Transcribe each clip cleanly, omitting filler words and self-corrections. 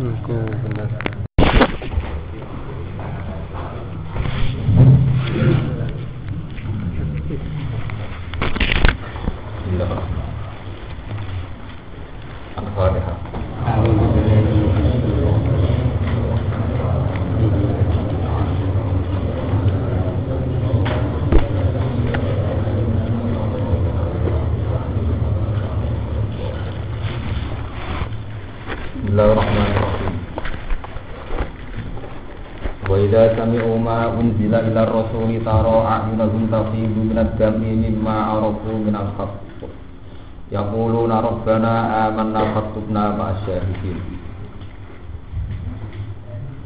Itu benar. Bismillahirrahmanirrahim. Wa idza sami'u ma unzila ila rasuli tara a'yunahum tafidu minad dam'i mimma arafu minal haqq. Yaquluna rabbana amanna faktubna ma'asy syahidin.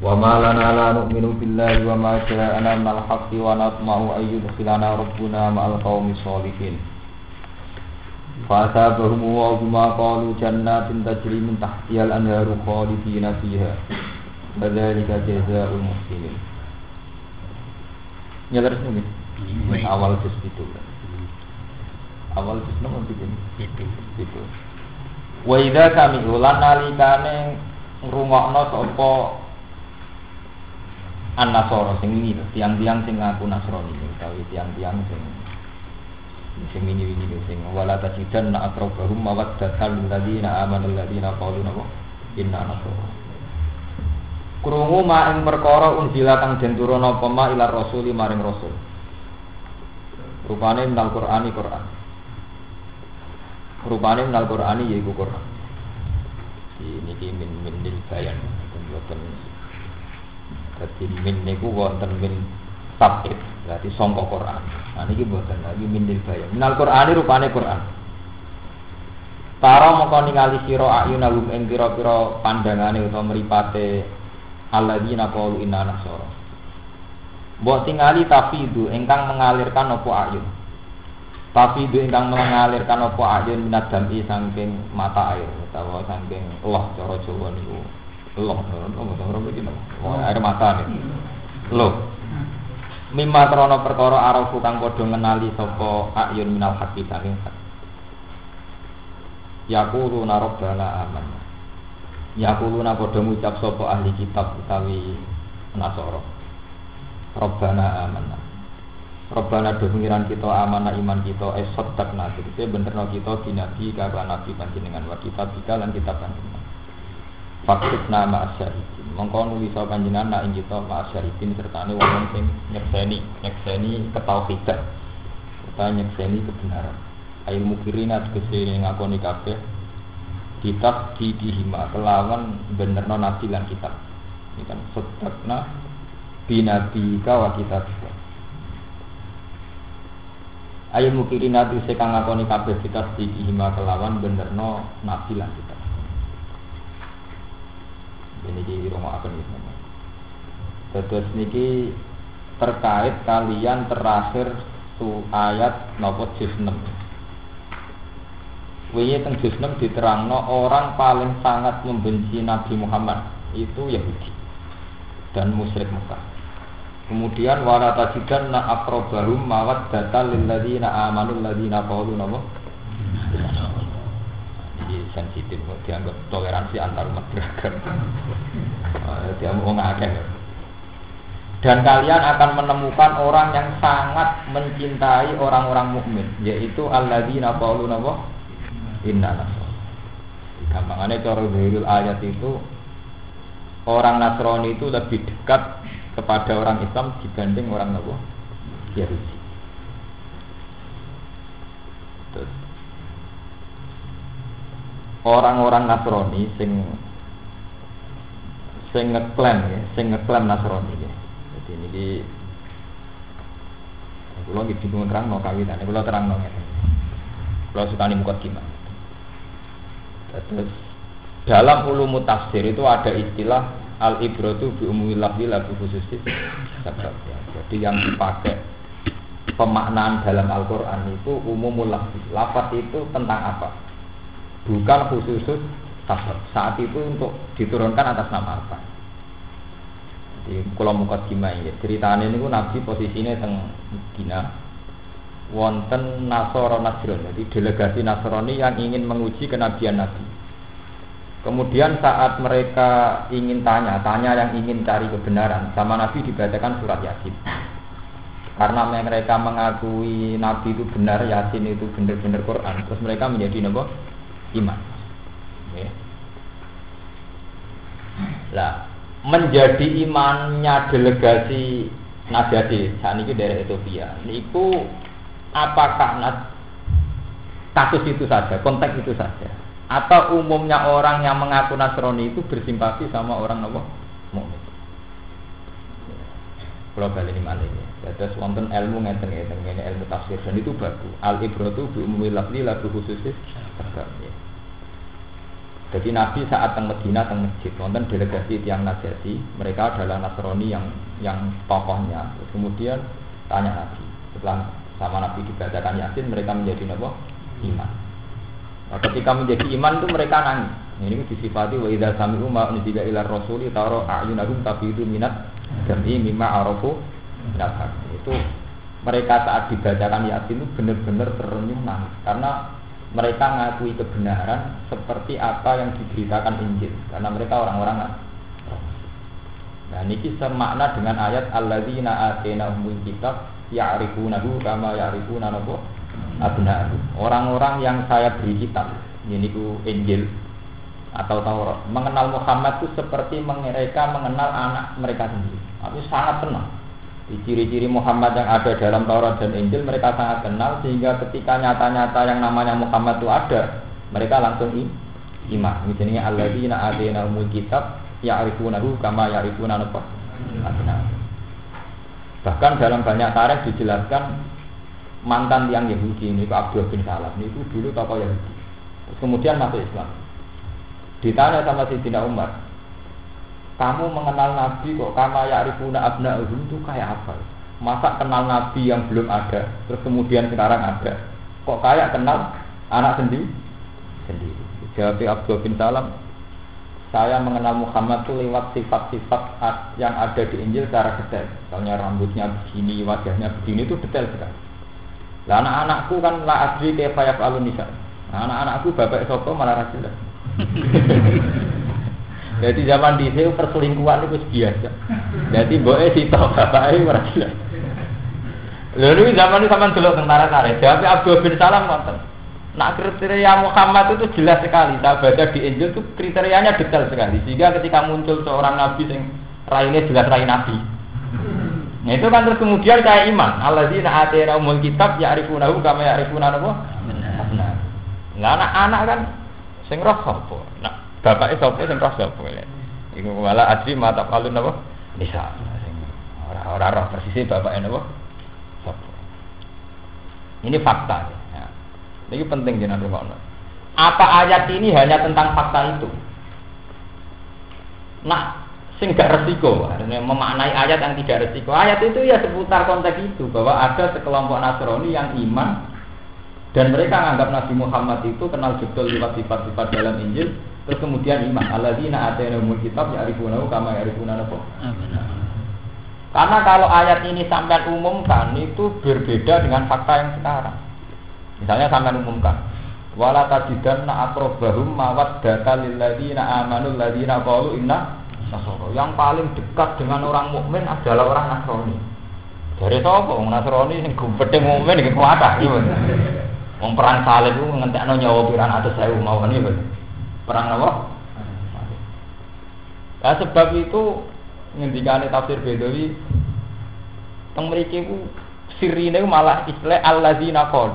Wa ma lana la nu'minu billahi wa ma ja'ana minal haqqi wa natma'u an yudkhilana rabbuna ma'al qaumis sholihin. Fa'asabahum wa bima qalu jannatin tajri min tahtiha al-anharu khalidina fiha. Dzalika jazaa'ul muhsinin. Ya terus nih. Awal juz itu. Awal juz nomor itu. Wa idza kami ulan nalikane ngrungokno sapa an-nasara sing ini tiang-tiang sing ngaku Nasrani utawi tiang-tiang sing ini sing wala tajidan na akrabahum mawaddatan lil ladina amanu ladina qalu inna nasara krungu ma ing perkara unjila kang den turuna apa ma ila rasuli maring rasul rupane minal qur'ani Qur'an rupane minal qur'ani yaiku Qur'an niki min dil bayan mboten dadi min niku wonten min sabit berarti sangka Quran. Nah niki mboten lagi mindil bayan. Minal Qur'ani rupane Quran. Para mongko ningali sira ayunahum ing pira-pira pandangane utawa mripate alladzina qalu inna nasara. Mbok tingali tafidu ingkang mengalirkan apa ayun. Tafidu ingkang mengalirkan apa ayun minad dam'i saking mata air utawa saking Allah cara Jawa niku. Allah ora iki air mata niku. Loh mimma krana perkara arafu kang padha ngenali sapa ayun minal haqqi saking hak. Yaquluna rabbana amanna. Yaquluna padha ngucap sapa ahli kitab utawi Nasara. Rabbana amanna. Rabbana do pengiran kita amanah iman kita saddaqna tegese benerno kita dinabi karo nabi panjenengan wa kitab lan kitab panjenengan. Faktubna ma'asyahidin. Mongko nuwisa panjenengan nak ing kita ma'asyahidin sertane wong sing nyekseni ketauhidan utawa nyekseni kebenaran. Ail mukirina tegese ngakoni kabeh kitab dihima kelawan benerno nabi lan kitab. Ini kan sedekna binabi ka wa kitab. Ail mukirina tegese kang ngakoni kabeh kitab dihima kelawan benerno nabi lan kitab. Ini di rumah akan gitu. Terus niki terkait kalian terakhir ayat nopo juz 6. Wingi teng juz 6 diterangno orang paling sangat membenci Nabi Muhammad itu Yahudi dan musyrik Mekah. Kemudian wala tajidanna aqrabahum mawaddatan lil ladzina amanu alladziina qalu napa? Sensitif, dianggap toleransi antar umat beragam. Dia mau ngakeh. Dan kalian akan menemukan orang yang sangat mencintai orang-orang mukmin, yaitu alladzina qalu napa inna nasara. Gampangane cara zahirul ayat itu orang Nasrani itu lebih dekat kepada orang Islam dibanding orang napa Yahudi. Orang-orang Nasrani sing ngeklaim Nasrani ya. Jadi niki kula nggih bingung terangno kawitane kula terangno ngeten. Kula sukani mukadimah. Terus dalam ulum tafsir itu ada istilah al-ibratu bi umumil lafzi la bi khususis sabab. Jadi yang dipakai pemaknaan dalam Al-Qur'an itu umumul lafzi. Lafaz itu tentang apa? Bukan khusus sabab. Saat itu untuk diturunkan atas nama apa? Di kula mukadimah ya. Ceritane niku Nabi posisine teng Madinah. Wonten Nasara Najran. Jadi delegasi Nasrani yang ingin menguji kenabian Nabi. Kemudian saat mereka ingin tanya yang ingin cari kebenaran, sama Nabi dibacakan surat Yasin. Karena mereka mengakui Nabi itu benar, Yasin itu benar-benar Quran, terus mereka menjadi apa? Iman. Ya. Lah, menjadi imannya delegasi Najati saat ini dari Ethiopia. Itu apakah kasus itu saja, konteks itu saja? Atau umumnya orang yang mengaku Nasrani itu bersimpati sama orang apa? Mukmin. Kalau balik ini malah ini. Terus wonten ilmu ngeten-ngeten ini ilmu tafsir dan itu bagus. Al ibratu bi umumil lafzi la bi khususis sebab. Jadi Nabi saat teng Madinah teng masjid wonten delegasi tiyang Najasyi, mereka adalah Nasrani yang tokohnya. Terus kemudian tanya Nabi. Setelah sama Nabi dibacakan Yasin, mereka menjadi apa? Iman. Nah, ketika menjadi iman itu mereka nangis. Ini disifati wa idza sami'u ma unzila ila rasuli tara a'yunahum tafidu minat jam'i mimma arafu minat. Itu mereka saat dibacakan Yasin itu benar-benar terenyuh nangis karena mereka mengakui kebenaran seperti apa yang diberitakan Injil karena mereka orang-orang. Nah, niki semakna dengan ayat alladzina atainahumul kitab ya'rifunahu kama ya'rifuna abna'ahum. Orang-orang yang saya beri kitab, yaitu Injil atau Taurat, mengenal Muhammad itu seperti mereka mengenal anak mereka sendiri. Tapi sangat kenal. Di ciri-ciri Muhammad yang ada dalam Taurat dan Injil mereka sangat kenal sehingga ketika nyata-nyata yang namanya Muhammad itu ada, mereka langsung iman. Misalnya alladzina atainahumul kitab ya'rifunahu kama ya'rifuna abna'ahum. Bahkan dalam banyak tarikh dijelaskan mantan tiang Yahudi ini, Abdullah bin Salam ini itu dulu tokoh Yahudi. Terus kemudian masuk Islam. Ditanya sama Sayyidina Umar, kamu mengenal Nabi kok kama ya'rifuna abna'ahum itu kayak apa? Masa kenal Nabi yang belum ada, terus kemudian sekarang ada? Kok kayak kenal anak sendiri? Jawab Abdullah bin Salam, saya mengenal Muhammad itu lewat sifat-sifat yang ada di Injil secara detail. Misalnya rambutnya begini, wajahnya begini, itu detail sekali. Lah anak-anakku kan la adri kaifa yaf'alun nisa. Nah, anak-anakku bapak sapa malah ra jelas. Jadi zaman dhisik perselingkuhan itu biasa. Jadi mboke sitok bapake ora jelas. Lha niku zaman itu sampean delok tentara kare. Jawab Abdul bin Salam ngoten. Nak kriteria Muhammad itu jelas sekali. Saya baca di Injil itu kriterianya detail sekali. Sehingga ketika muncul seorang nabi yang raine jelas rai nabi. Nah itu kan terus kemudian kayak iman. Alladzina atainahumul kitab ya'rifunahu kama ya'rifuna abna'ahum. Lah anak-anak kan sing roh sapa? Nah, bapake sapa sing roh sapa? Iku malah adri mata alun napa? Nisa. Sing ora roh persisé bapake napa? Sapa. Ini fakta. Ya. Ini penting jenengan rungokno. Apa ayat ini hanya tentang fakta itu? Nah, sing gak resiko, memaknai ayat yang tidak resiko. Ayat itu ya seputar konteks itu bahwa ada sekelompok Nasrani yang iman dan mereka menganggap Nabi Muhammad itu kenal betul sifat-sifat dalam Injil, terus kemudian iman. Alladzina atainahumul kitab ya'rifunahu kama ya'rifuna abna'ahum. Karena kalau ayat ini sampai umumkan itu berbeda dengan fakta yang sekarang. Misalnya sampai umumkan wala tajidanna aqrabahum mawaddatan lil ladzina amanu alladzina qalu inna Nasrani. Yang paling dekat dengan orang mukmin adalah orang Nasrani. Dari sapa wong Nasrani sing gumpete mukmin iki kuwatah iki. Wong perang salib ku ngentekno nyawa pirang atus 1000 mawon iki. Perang apa? Nah, sebab itu ngendikane tafsir Bedawi teng mriki ku sirine malah istilah alladzina qol.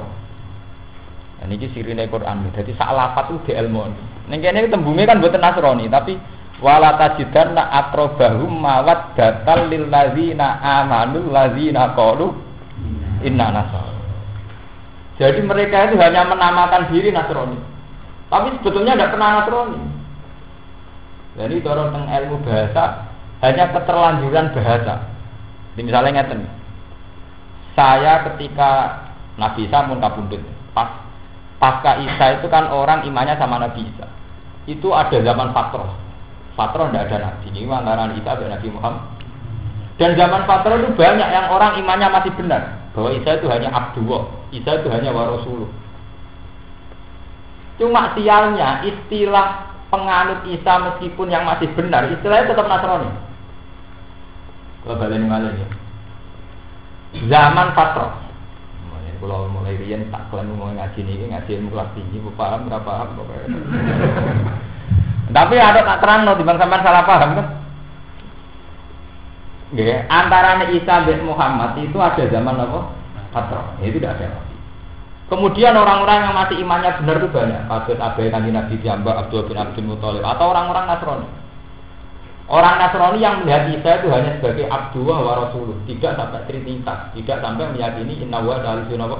Nah niki sirine Quran. Dadi sak lafat ku dielmoni. Ning kene tembunge kan mboten Nasrani tapi wala tajidanna aqrabahum mawaddatal lil ladzina amanu ladzina qalu inna nasara. Jadi mereka itu hanya menamakan diri Nasrani. Tapi sebetulnya tidak pernah Nasrani. Jadi dorong teng ilmu bahasa hanya keterlanjuran bahasa. Jadi misalnya ngeten. Saya ketika Nabi Isa mun kabundut, pasca Isa itu kan orang imannya sama Nabi Isa. Itu ada zaman fatrah. Fatrah tidak ada nabi, ini antara Isa dan Nabi Muhammad. Dan zaman Fatrah itu banyak yang orang imannya masih benar bahwa Isa itu hanya Abdullah, Isa itu hanya wa Rasulullah. Cuma sialnya istilah penganut Isa meskipun yang masih benar, istilahnya tetap Nasrani. Kalau balen malih ya. Zaman Fatrah. Kalau mulai riyen tak kelan ngomong ngaji niki, ngaji ilmu kelas tinggi, paham ora paham pokoknya. Tapi ada tak terangno timbang sampean salah paham kan? Nggih, antara Isa dan Muhammad itu ada zaman apa? Fatrah. Itu tidak ada. Kemudian orang-orang yang masih imannya benar itu banyak. Kabeh abai kanjeng Nabi Jamba, Abdul bin Abdul Muthalib atau orang-orang Nasrani. Orang Nasrani yang melihat Isa itu hanya sebagai Abdullah wa Rasuluh, tidak sampai trinitas, tidak sampai meyakini inna wa salisun apa?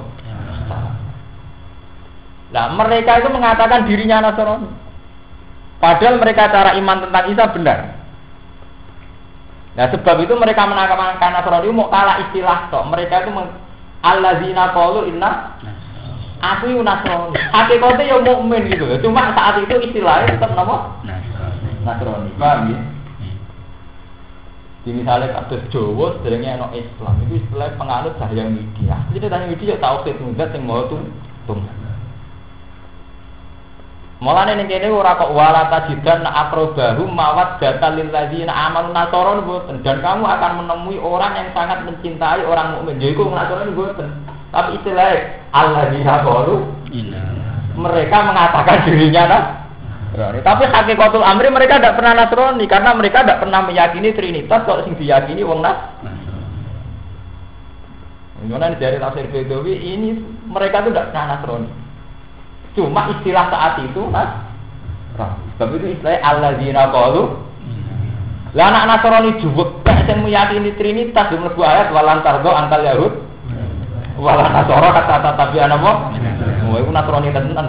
Nah, mereka itu mengatakan dirinya Nasrani. Padahal mereka cara iman tentang Isa benar. Nah, sebab itu mereka menamakan Nasrani mau kalah istilah tok. Mereka itu allazina qalu inna aku Nasrani. Hakikatnya ya mukmin gitu. Cuma saat itu istilahnya tetap nama Nasrani. Paham ya? Di misalnya kados Jawa sebenarnya ono Islam itu istilah penganut Cahya Media. Jadi Cahya Media tauhid tunggal sing mau tunggal. Mulane ning kene ora kok wala tajidan aqrabahum mawaddatal lil ladzina amanu nasaron boten, dan kamu akan menemui orang yang sangat mencintai orang mukmin. Yaiku Nasrani boten. Tapi istilah alladzina qalu mereka mengatakan dirinya Nasrani. Tapi hakikatul amri mereka tidak pernah Nasrani karena mereka tidak pernah meyakini Trinitas kalau sing diyakini wong Nasrani. Ini dari tafsir Bedawi ini mereka itu tidak pernah Nasrani. Cuma istilah saat itu Nasrani. Sebab itu istilah alladzina qalu. Lah anak Nasrani juwek sing meyakini Trinitas di mlebu ayat walan tardo angkal Yahud. Walan Nasara kata tapi ana apa? Oh iku Nasrani tenan.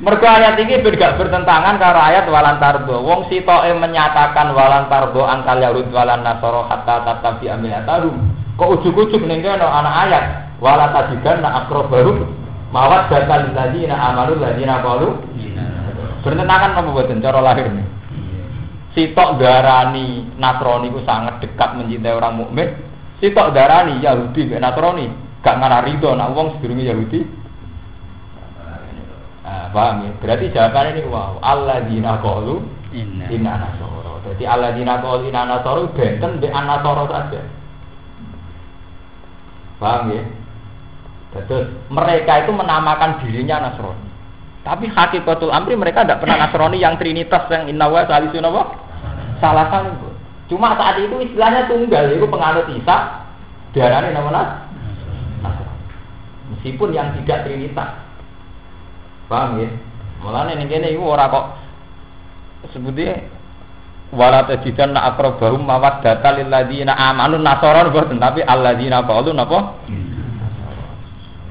Mergo ayat iki gak bertentangan karo ayat walan tardo. Wong sitoke menyatakan walan tardo angkal Yahud walan Nasara hatta tatabi amilatarum. Kok ujug-ujug ning kene ana ayat wala tajidan na aqrabahum mawad batal ladzina amanu ladzina qalu. Bertentangan apa boten cara lahirnya? Sitok darani Nasrani ku sangat dekat mencintai orang mukmin. Sitok darani Yahudi mek Nasrani gak ngarah rido nek wong sedurunge Yahudi. Paham ya? Berarti jawabannya ini wow, alladzina qalu inna nasara. Jadi alladzina qalu inna nasara benten mbek an-nasara saja. Paham ya? Terus mereka itu menamakan dirinya Nasrani. Tapi hakikatul amri mereka tidak pernah Nasrani yang trinitas yang inna wa salisun apa? Salah satu. Cuma saat itu istilahnya tunggal, itu penganut Isa diarani nama Nasrani. Meskipun yang tidak trinitas. Paham ya? Mulane ning kene iku ora kok sebutnya wala tajidan aqrabahum mawaddatal lil ladzina amanu nasaron boten tapi alladzina qalu napa?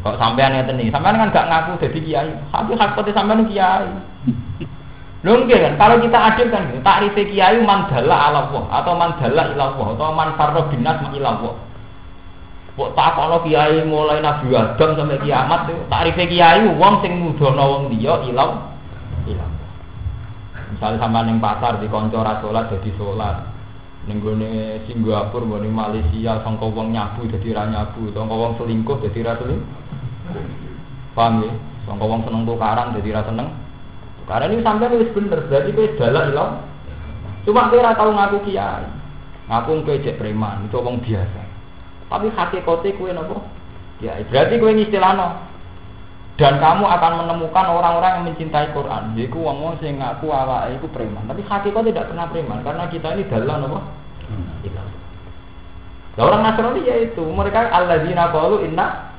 Kok sampean ngeten iki, sampean kan gak ngaku dadi kiai. Tapi hakikate sampean kiai. Lho nggih kan, kalau kita adil kan takrife kiai man dalla ala Allah atau man dalla ila Allah atau man farra binas ma ila Allah. Kok takono kiai mulai Nabi Adam sampai kiamat itu takrife kiai wong sing nudono wong liya ilang. Misale sampean ning pasar di kanca ora salat dadi salat. Ning gone Singapura, gone Malaysia sangka wong nyabu dadi ra nyabu, sangka wong selingkuh dadi ra selingkuh. Paham ya? Sangka wong seneng tukaran dadi ra seneng. Tukaran iki sampean wis bener, berarti kowe dalal ilang. Cuma kowe ora tau ngaku kiai. Ngaku kowe cek preman, itu wong biasa. Tapi hakikate kowe napa? Ya, berarti kowe ngistilahno. Dan kamu akan menemukan orang-orang yang mencintai Quran. Yaiku wong-wong sing ngaku awake iku preman, tapi hakikate tidak pernah preman karena kita ini dalan napa? Ilah. Lah orang Nasrani ya itu, mereka alladzina qalu inna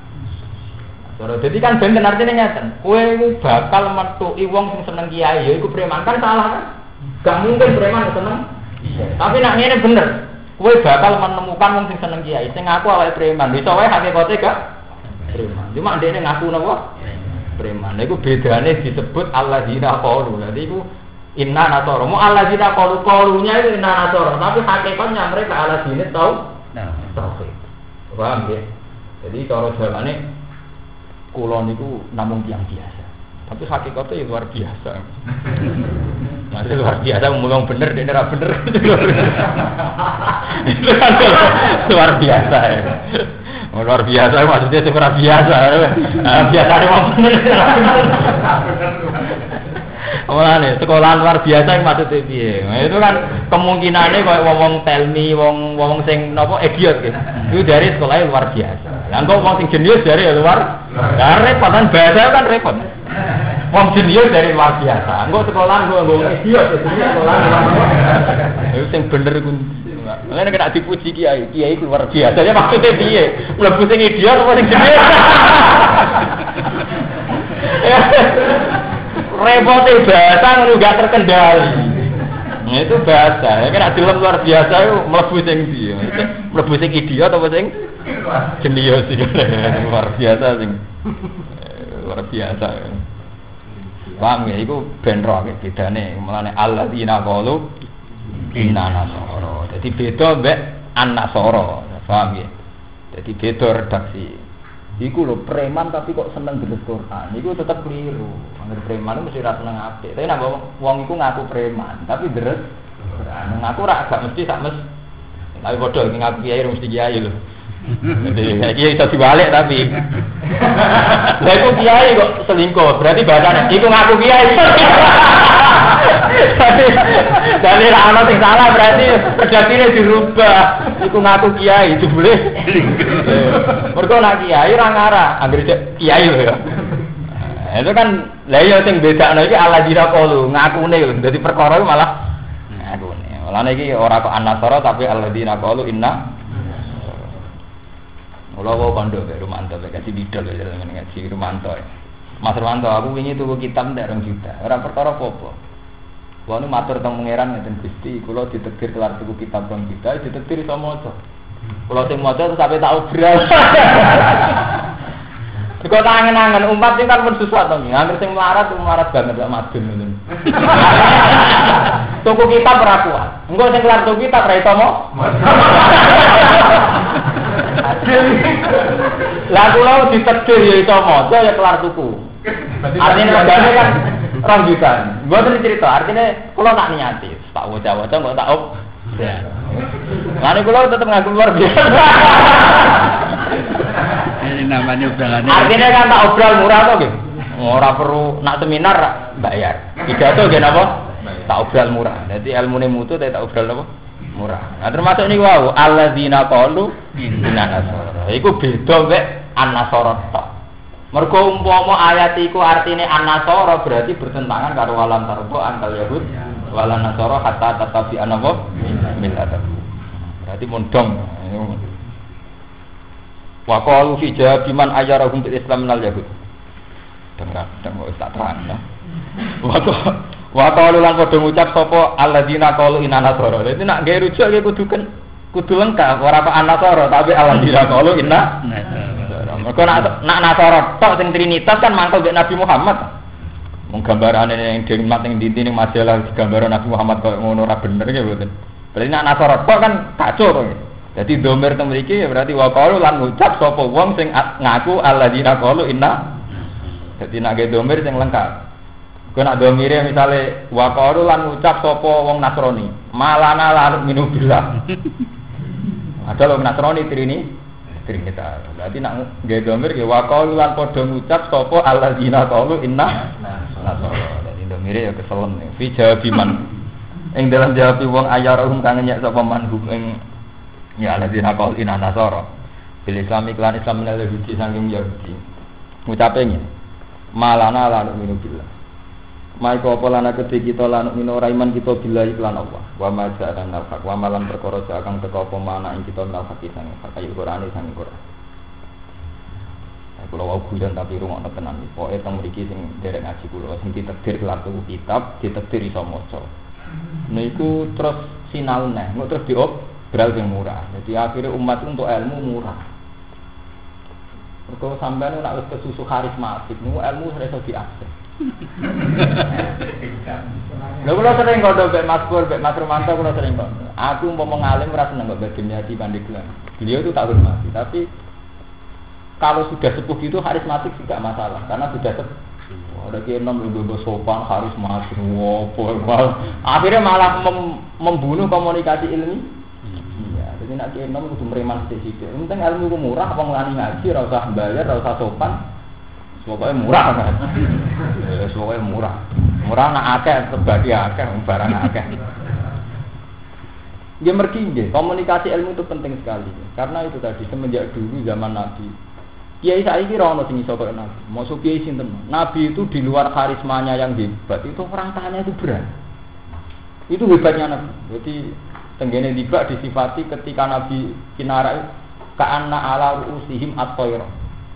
Nasara. Jadi kan ben artine ngeten. Kowe iku bakal metuki wong sing seneng kiai, yaiku preman kan salah kan? Gak mungkin preman seneng. Tapi nek ngene bener. Kowe bakal menemukan wong sing seneng kiai, sing ngaku awake preman. Iso wae hakikate gak preman. Cuma ndekne ngaku napa? Preman. Iku bedane disebut alladzina qalu. Dadi iku inna nasara. Mu alladzina qalunya itu inna nasara, tapi hakikatnya mereka alladzina tauhid. Paham ya? Jadi cara jawane kula niku namung tiyang biasa. Tapi hakikatnya ya luar biasa. Masih luar biasa ngomong bener dene ora bener. Luar biasa ya. Luar biasa maksudnya luar biasa. Biasa wong bener. Mulane sekolah luar biasa yang maksudnya piye? Itu kan kemungkinannya kayak wong telmi, wong sing napa idiot gitu. Itu dari sekolah luar biasa. Lah kok wong sing jenius dari luar. Lah repot kan bahasa kan repot. Wong jenius dari luar biasa. Engko sekolah nggo idiot sekolah luar biasa. Itu sing bener ku. Mulane nek dipuji kiai luar biasa. Ya maksudnya piye? Mlebu sing idiot apa sing jenius? Repotnya bahasa ngono gak terkendali. Nah itu bahasa. Ya kan film luar biasa itu mlebu sing ndi. Mlebu sing idiot apa sing jenius iki. Luar biasa sing luar biasa. Paham ya iku ben ro bedane mulane alladzina qalu inna nasara. Dadi beda mbek an-nasara. Paham ya? Dadi beda redaksi. Iku lho preman tapi kok seneng deres Quran. Iku tetep keliru. Angger preman mesti ra seneng apik. Tapi nek wong iku ngaku preman, tapi deres Quran. Ngaku ra gak mesti sak mes. Tapi padha ngaku kiai mesti kiai lho. Jadi kiai iso dibalik tapi. Lah iku kiai kok selingkuh. Berarti bahasane iku ngaku kiai. Jadi ra ana sing salah berarti redaksine dirubah. Iku ngaku kiai jebule. Mergo nak kiai ora ngarah, anggere kiai lho ya. Itu kan lha ya sing bedakno iki alladzina qalu ngakune lho. Dadi perkara iku malah ngakune. Mulane iki ora kok an-nasara tapi alladzina qalu inna. Mula wae kandha karo Rumanto lek dadi bidol ya ngaji Rumanto. Mas Rumanto aku wingi tuku kitab ndak 2 juta. Ora perkara apa-apa. Wong nu matur teng pangeran ngeten Gusti, kula ditegir kelar tuku kitab 2 juta, ditegir iso maca. Kula sing maca terus sampe tak obral. Kok tangen-angen umat iki kan pun susah to. Angger sing melarat banget lek madun ngoten. Tuku kitab ora kuat. Engko sing kelar tuku kitab ra iso maca. Lah kula ditegir ya iso maca ya kelar tuku. Artinya regane kan 2 juta. Mboten cerita, artinya kula tak niati, tak waca-waca kok tak op. Ya. Lan kula tetep ngaku luar biasa. Ini namanya obrolan. Artinya kan tak obral murah to nggih. Ora perlu nak seminar bayar. Pidato nggih napa? Tak obral murah. Dadi ilmune mutu tak obral napa? Murah. Nah termasuk niku wau alladzina qalu inna nasara. Iku beda mek an-nasara tok. Mergo umpama ayat iku artine an-nasara berarti bertentangan karo walam tarbo antal yahud walan nasara hatta tatabi anapa milata. Berarti mondong. Wa qalu fi jabiman ayyarahum bil islam minal yahud. Dengar kok tak terang ya. Wa qalu lan padha ngucap sapa alladzina qalu inna nasara. Dadi nek gawe rujuk iki kudu lengkap ora kok an-nasara tapi alladzina qalu inna nasara. Mergo nak nasara tok sing trinitas kan mangkel mbek Nabi Muhammad. Wong gambarane ning dhemat ning ndi ning majalah gambar Nabi Muhammad koyo ngono ora bener ya mboten. Berarti nak nasara tok kan kacau to. Dadi domir teng mriki ya berarti wa qalu lan ngucap sapa wong sing ngaku alladzina qalu inna. Dadi nek gawe domir sing lengkap. Kau nak domire misalnya waqaru lan ucap sapa wong Nasrani malana lan minu billah. Ada wong Nasrani Trinitas. Berarti nak nggih domir nggih waqaru lan padha ngucap sapa alladzina qalu inna nasara. Dadi domire ya keselen fi jawabiman. Ing dalam jawab wong ayarum kang nyek sapa manhum ing ya alladzina qalu inna nasara. Bil Islam iklan Islam menal Yahudi saking Yahudi. Ngucape ngene. Malana lan minu billah. Maiko apa lan kedhe kita lan minora iman kita bila iklan Allah. Wa ma ja'an al-haq wa malan perkara akan teka apa mana ing kita nal hak sang kaya Quran sang Quran. Kula wau guyon tapi rungokno tenan. Pokoke teng mriki sing derek ngaji kula sing ditakdir kelar tuku kitab, ditakdir iso maca. Niku terus sinau neh, engko terus diobral sing murah. Jadi akhirnya umat untuk ilmu murah. Mergo sampeyan nek wis kesusu karismatik, niku ilmu iso diakses. Lha kula sering ngono mbek Mas Pur, mbek Mas Romanto kula sering kok. Aku umpama ngalim ora seneng kok Baginyati Pandeglang. Beliau itu tak hormati, tapi kalau sudah sepuh itu karismatik tidak masalah karena sudah sepuh. Ada kienom lebih sopan, karismatik, wow, akhirnya malah membunuh komunikasi ilmi. Iya, jadi nak kienom kudu mereman sedikit. Penting ilmu ku murah, apa ngelani ngaji, ora usah bayar, ora usah sopan. Pokoknya murah kan. Pokoknya murah. Ora nak akeh sebadi akeh barang akeh. Dia mergi nggih, komunikasi ilmu itu penting sekali. Karena itu tadi semenjak dulu zaman Nabi. Kiai saiki ora ono sing iso kaya Nabi. Maksud kiai sinten? Nabi itu di luar karismanya yang hebat, itu orang tanya itu berat. Itu hebatnya Nabi. Jadi tenggene tiba disifati ketika Nabi kinara ka'anna ala usihim at-tayr.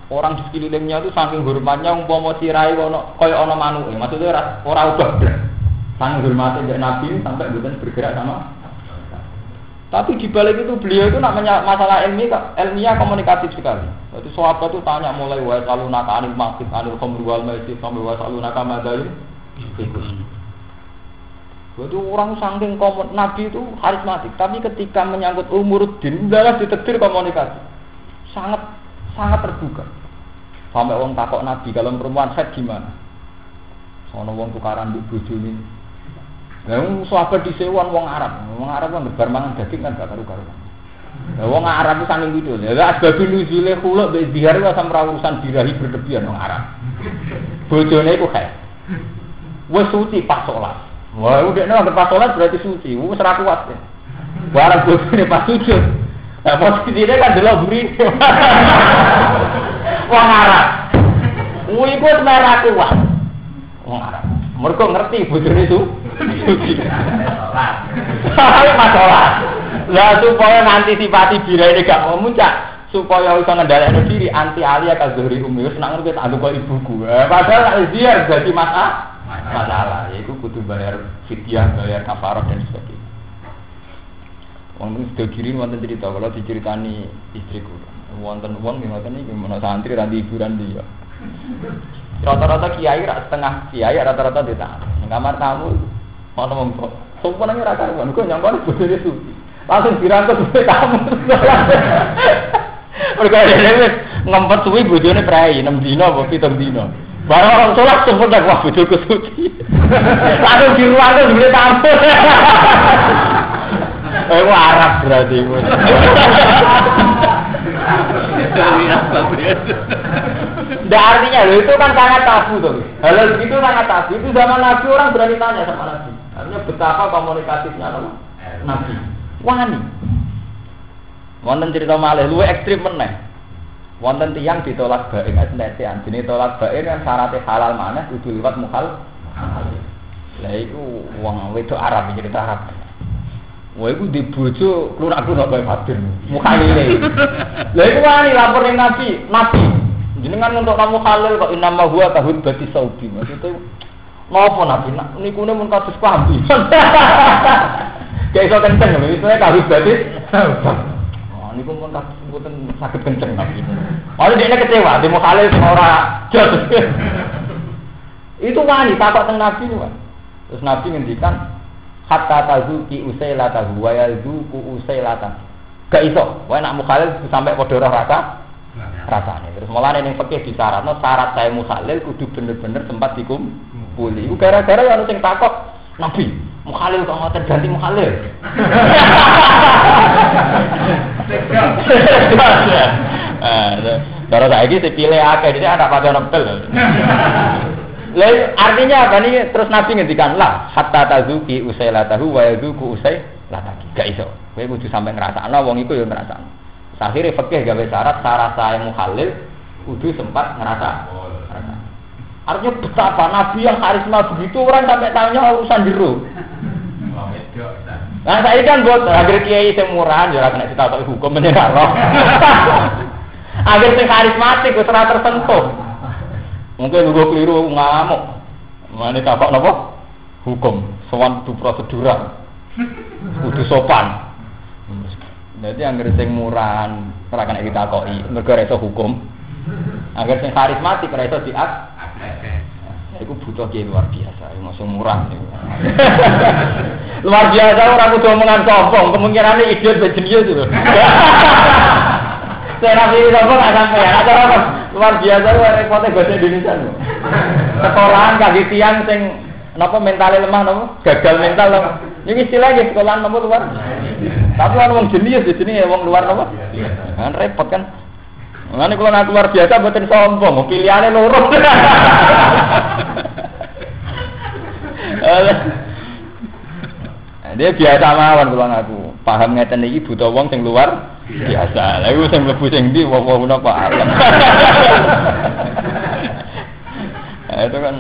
Orang di sekelilingnya itu saking hormatnya umpama sirahe ono kaya ana manuke. Maksudnya ora ubah berat. Saking hormate Nabi sampai mboten bergerak sama. Tapi di balik itu beliau itu namanya masalah ilmiah komunikatif sekali. Jadi sahabat itu tanya mulai wa salunaka anil maqit anil khamr wal maisir sampai wa salunaka madzal. Jadi orang saking Nabi itu karismatik, tapi ketika menyangkut umuruddin adalah ditetir komunikasi. Sangat terbuka. Sampai orang takok Nabi kalau perempuan head gimana? Sono wong tukaran di bojone. Lah sahabat disewan wong Arab kan bar mangan daging kan gak karu-karuan. Lah wong Arab itu saking gitu. Lah asbab nuzule khuluq be dihar wa samra urusan birahi berlebihan wong Arab. Bojone iku kae. Wes suci pas salat. Wah, udah nek pas salat berarti suci. Wes ora kuat. Barang bojone pas sujud. Lah posisine kan delok buri. Wong Arab. Kuwi iku merah kuat. Wong Arab. Mergo ngerti bojone itu salat. Masalah. Lah supaya ngantisipasi birahe gak memuncak, supaya iso ngendhalekno diri anti alia ka zuhri umi wis nak ngerti tak kok ibuku. Padahal dia jadi masalah. Yaiku kudu bayar fidyah, bayar kafarah dan sebagainya. Wong iki dhewe wonten cerita kalau diceritani istriku. Wonten wong ngoten iki menawa santri ra hiburan dia. Rata-rata kiai setengah kiai rata-rata ditahan. Ning kamar tamu ono wong kok. Sompone ora karuan, kok nyambane bojone suci. Langsung dirangkut sampai tamu. Mergo dhewe ngempet suwi bojone prei 6 dina apa 7 dina. Barang salat sempurna wah bojoku suci. Langsung dirangkut sampai tamu. Aku Arab berarti. Nggak artinya loh itu kan sangat tabu tuh. Hal itu sangat tabu. Itu zaman Nabi orang berani tanya sama Nabi. Artinya betapa komunikatifnya Nabi. Wani. Wonten cerita malih luwih ekstrem meneh. Wonten tiyang ditolak bae ngetean. Jenenge tolak bae kan syaratnya halal maneh kudu liwat mukhal. Lah iku wong wedok Arab cerita Arab. Wah iku di bojo klunak-klunak bae Fatir. Mukhalile. Lah iku wani lapor ning Nabi. Jenengan untuk kamu halal kok inama huwa tahud bati saubi. Maksudnya napa Nabi nikune mun kados pambi. Kayak iso kenceng lho, isine tahud bati. Oh niku mun kados mboten saged kenceng Nabi. Malah dia kecewa, dia mau halal sing ora jos. Itu wani takok teng Nabi niku. Terus Nabi ngendikan hatta tazuki usailatahu wa yazuku usailatan. Gak iso, wae nak mukhalil sampai padha rasa rasane. Terus mulane ning fikih disyaratno syarat saya mukhalil kudu bener-bener sempat dikumpuli. Iku gara-gara ya ono sing takok, Nabi, mukhalil kok ngoten ganti mukhalil. Cara saiki dipilih akeh dite anak padha nepel. Lah artinya apa nih? Terus Nabi ngendikan lah hatta tazuki usailatahu wa yazuku usailataki. Gak iso. Kowe kudu sampe ngrasakno wong iku ya ngrasakno. Akhire fikih gawe syarat saya muhalil kudu sempat ngerasa. Artinya betapa Nabi yang karisma begitu orang sampai tanya urusan jero. Nah saya kan buat agar kiai sing murah ora kena ditakoki hukum menyang Allah. Agar sing karismatik wis ora tersentuh. Mungkin lu keliru ngamuk. Mane takok napa? Hukum, sowan kudu prosedural. Kudu sopan. Jadi anggere sing murahan ora kena ditakoki, mergo ora iso hukum. Anggere sing karismatik ora iso diak. Iku butuh kiai luar biasa, masuk murah niku. Luar biasa ora kudu omongan sombong, kemungkinane idiot ben jenius itu. Saya nabi sombong gak sampai ya, ada luar biasa repotnya bahasa Indonesia lho. Sekolahan kaki tiang sing napa mentale lemah napa gagal mental napa. Iki istilahnya sekolahan napa luar. Tapi ana wong jenius di sini wong luar napa? Kan repot kan. Ngene kula nak luar biasa mboten sombong, pilihane loro. Dia biasa mawon kula ngaku. Paham ngeten iki buta wong sing luar biasa. Lha iku sing mlebu sing ndi wong napa alam. Itu kan.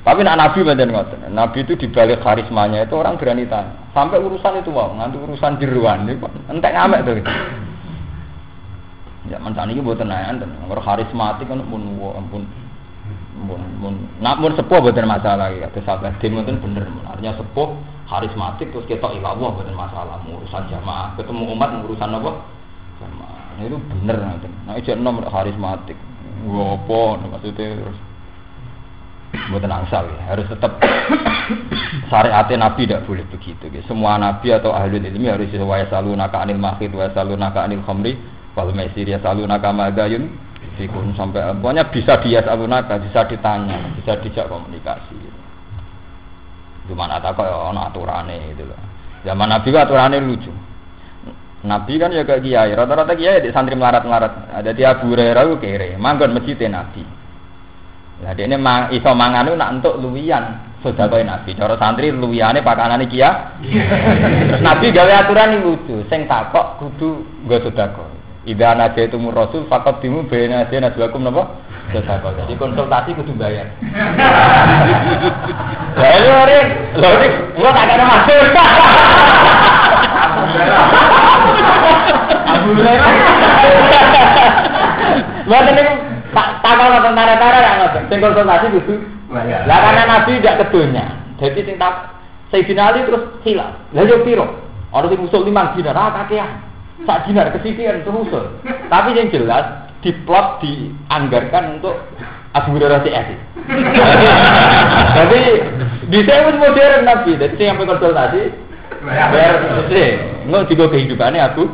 Tapi Nabi bener ngoten. Nabi itu dibalik karismanya itu orang berani tanya. Sampai urusan itu wong, nganti urusan jeruan niku entek ngamek to. Ya mancane iki mboten enten. Ora karismatik kan ampun. Mun sepuh mboten masalah ya. Terus sampai mboten bener. Artinya sepuh karismatik terus ketok ila Allah mboten masalah. Urusan jamaah ketemu umat urusan apa? Jamaah. Itu bener ngoten. Nek jek nom karismatik. Ngopo maksudnya terus mboten angsal ya. Harus tetap syariat Nabi tidak boleh begitu. Semua nabi atau ahli ilmi harus sesuai salunaka anil mahid wa salunaka anil khamri wal maisir ya salunaka madayun fikun sampai pokoknya bisa dia salunaka, bisa ditanya, bisa dijak komunikasi. Cuman atako ya ana aturane gitu loh. Zaman Nabi kan aturane lucu. Nabi kan ya kayak kiai, rata-rata kiai di santri melarat-melarat. Ada di Abu Hurairah ku kere, manggon masjid Nabi. Lah dekne iso mangan nak entuk luwian sedekah Nabi. Cara santri luwiyane pakanane kiai. Terus Nabi gawe aturan iki lucu, sing takok kudu nggo sedekah. Idza najaitumur rasul faqaddimu baina najwakum napa? Sedekah. Jadi konsultasi kudu bayar. Lho, gua tak ada masuk. Abu Hurairah. Mboten niku takon tentara-tentara ra ngoten. Sing konsultasi kudu bayar. Lah karena Nabi tidak kedonya. Jadi sing tak Sayyidina Ali terus hilaf. Lah yo piro? Ana sing usul 5 dinar, kakean. Sak dinar kesisian terus usul. Tapi yang jelas diplot dianggarkan untuk Abu Hurairah CS. Jadi bisa modern Nabi. Jadi sing sampai konsultasi bayar sih. Engko digo kehidupannya Abu.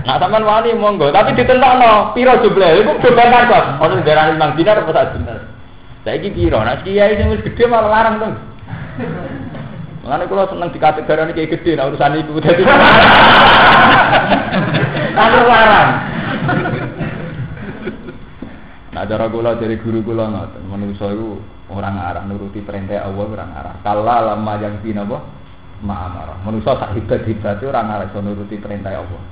Nak sampean wani monggo, tapi ditentokno piro jumlahe iku beban kan. Ono darane 5 dinar apa sak dinar. Saiki piro? Nek kiai sing wis gedhe malah larang to. Mulane kula seneng dikategorikane kiai gedhe nek urusan iku dadi. Kan larang. Nah cara kula dari guru kula ngoten, manusa iku ora ngarah nuruti perintah Allah ora ngarah. Kala lama yang dinapa? Ma'amara. Manusa sak hebat-hebate ora ngarah iso nuruti perintah Allah.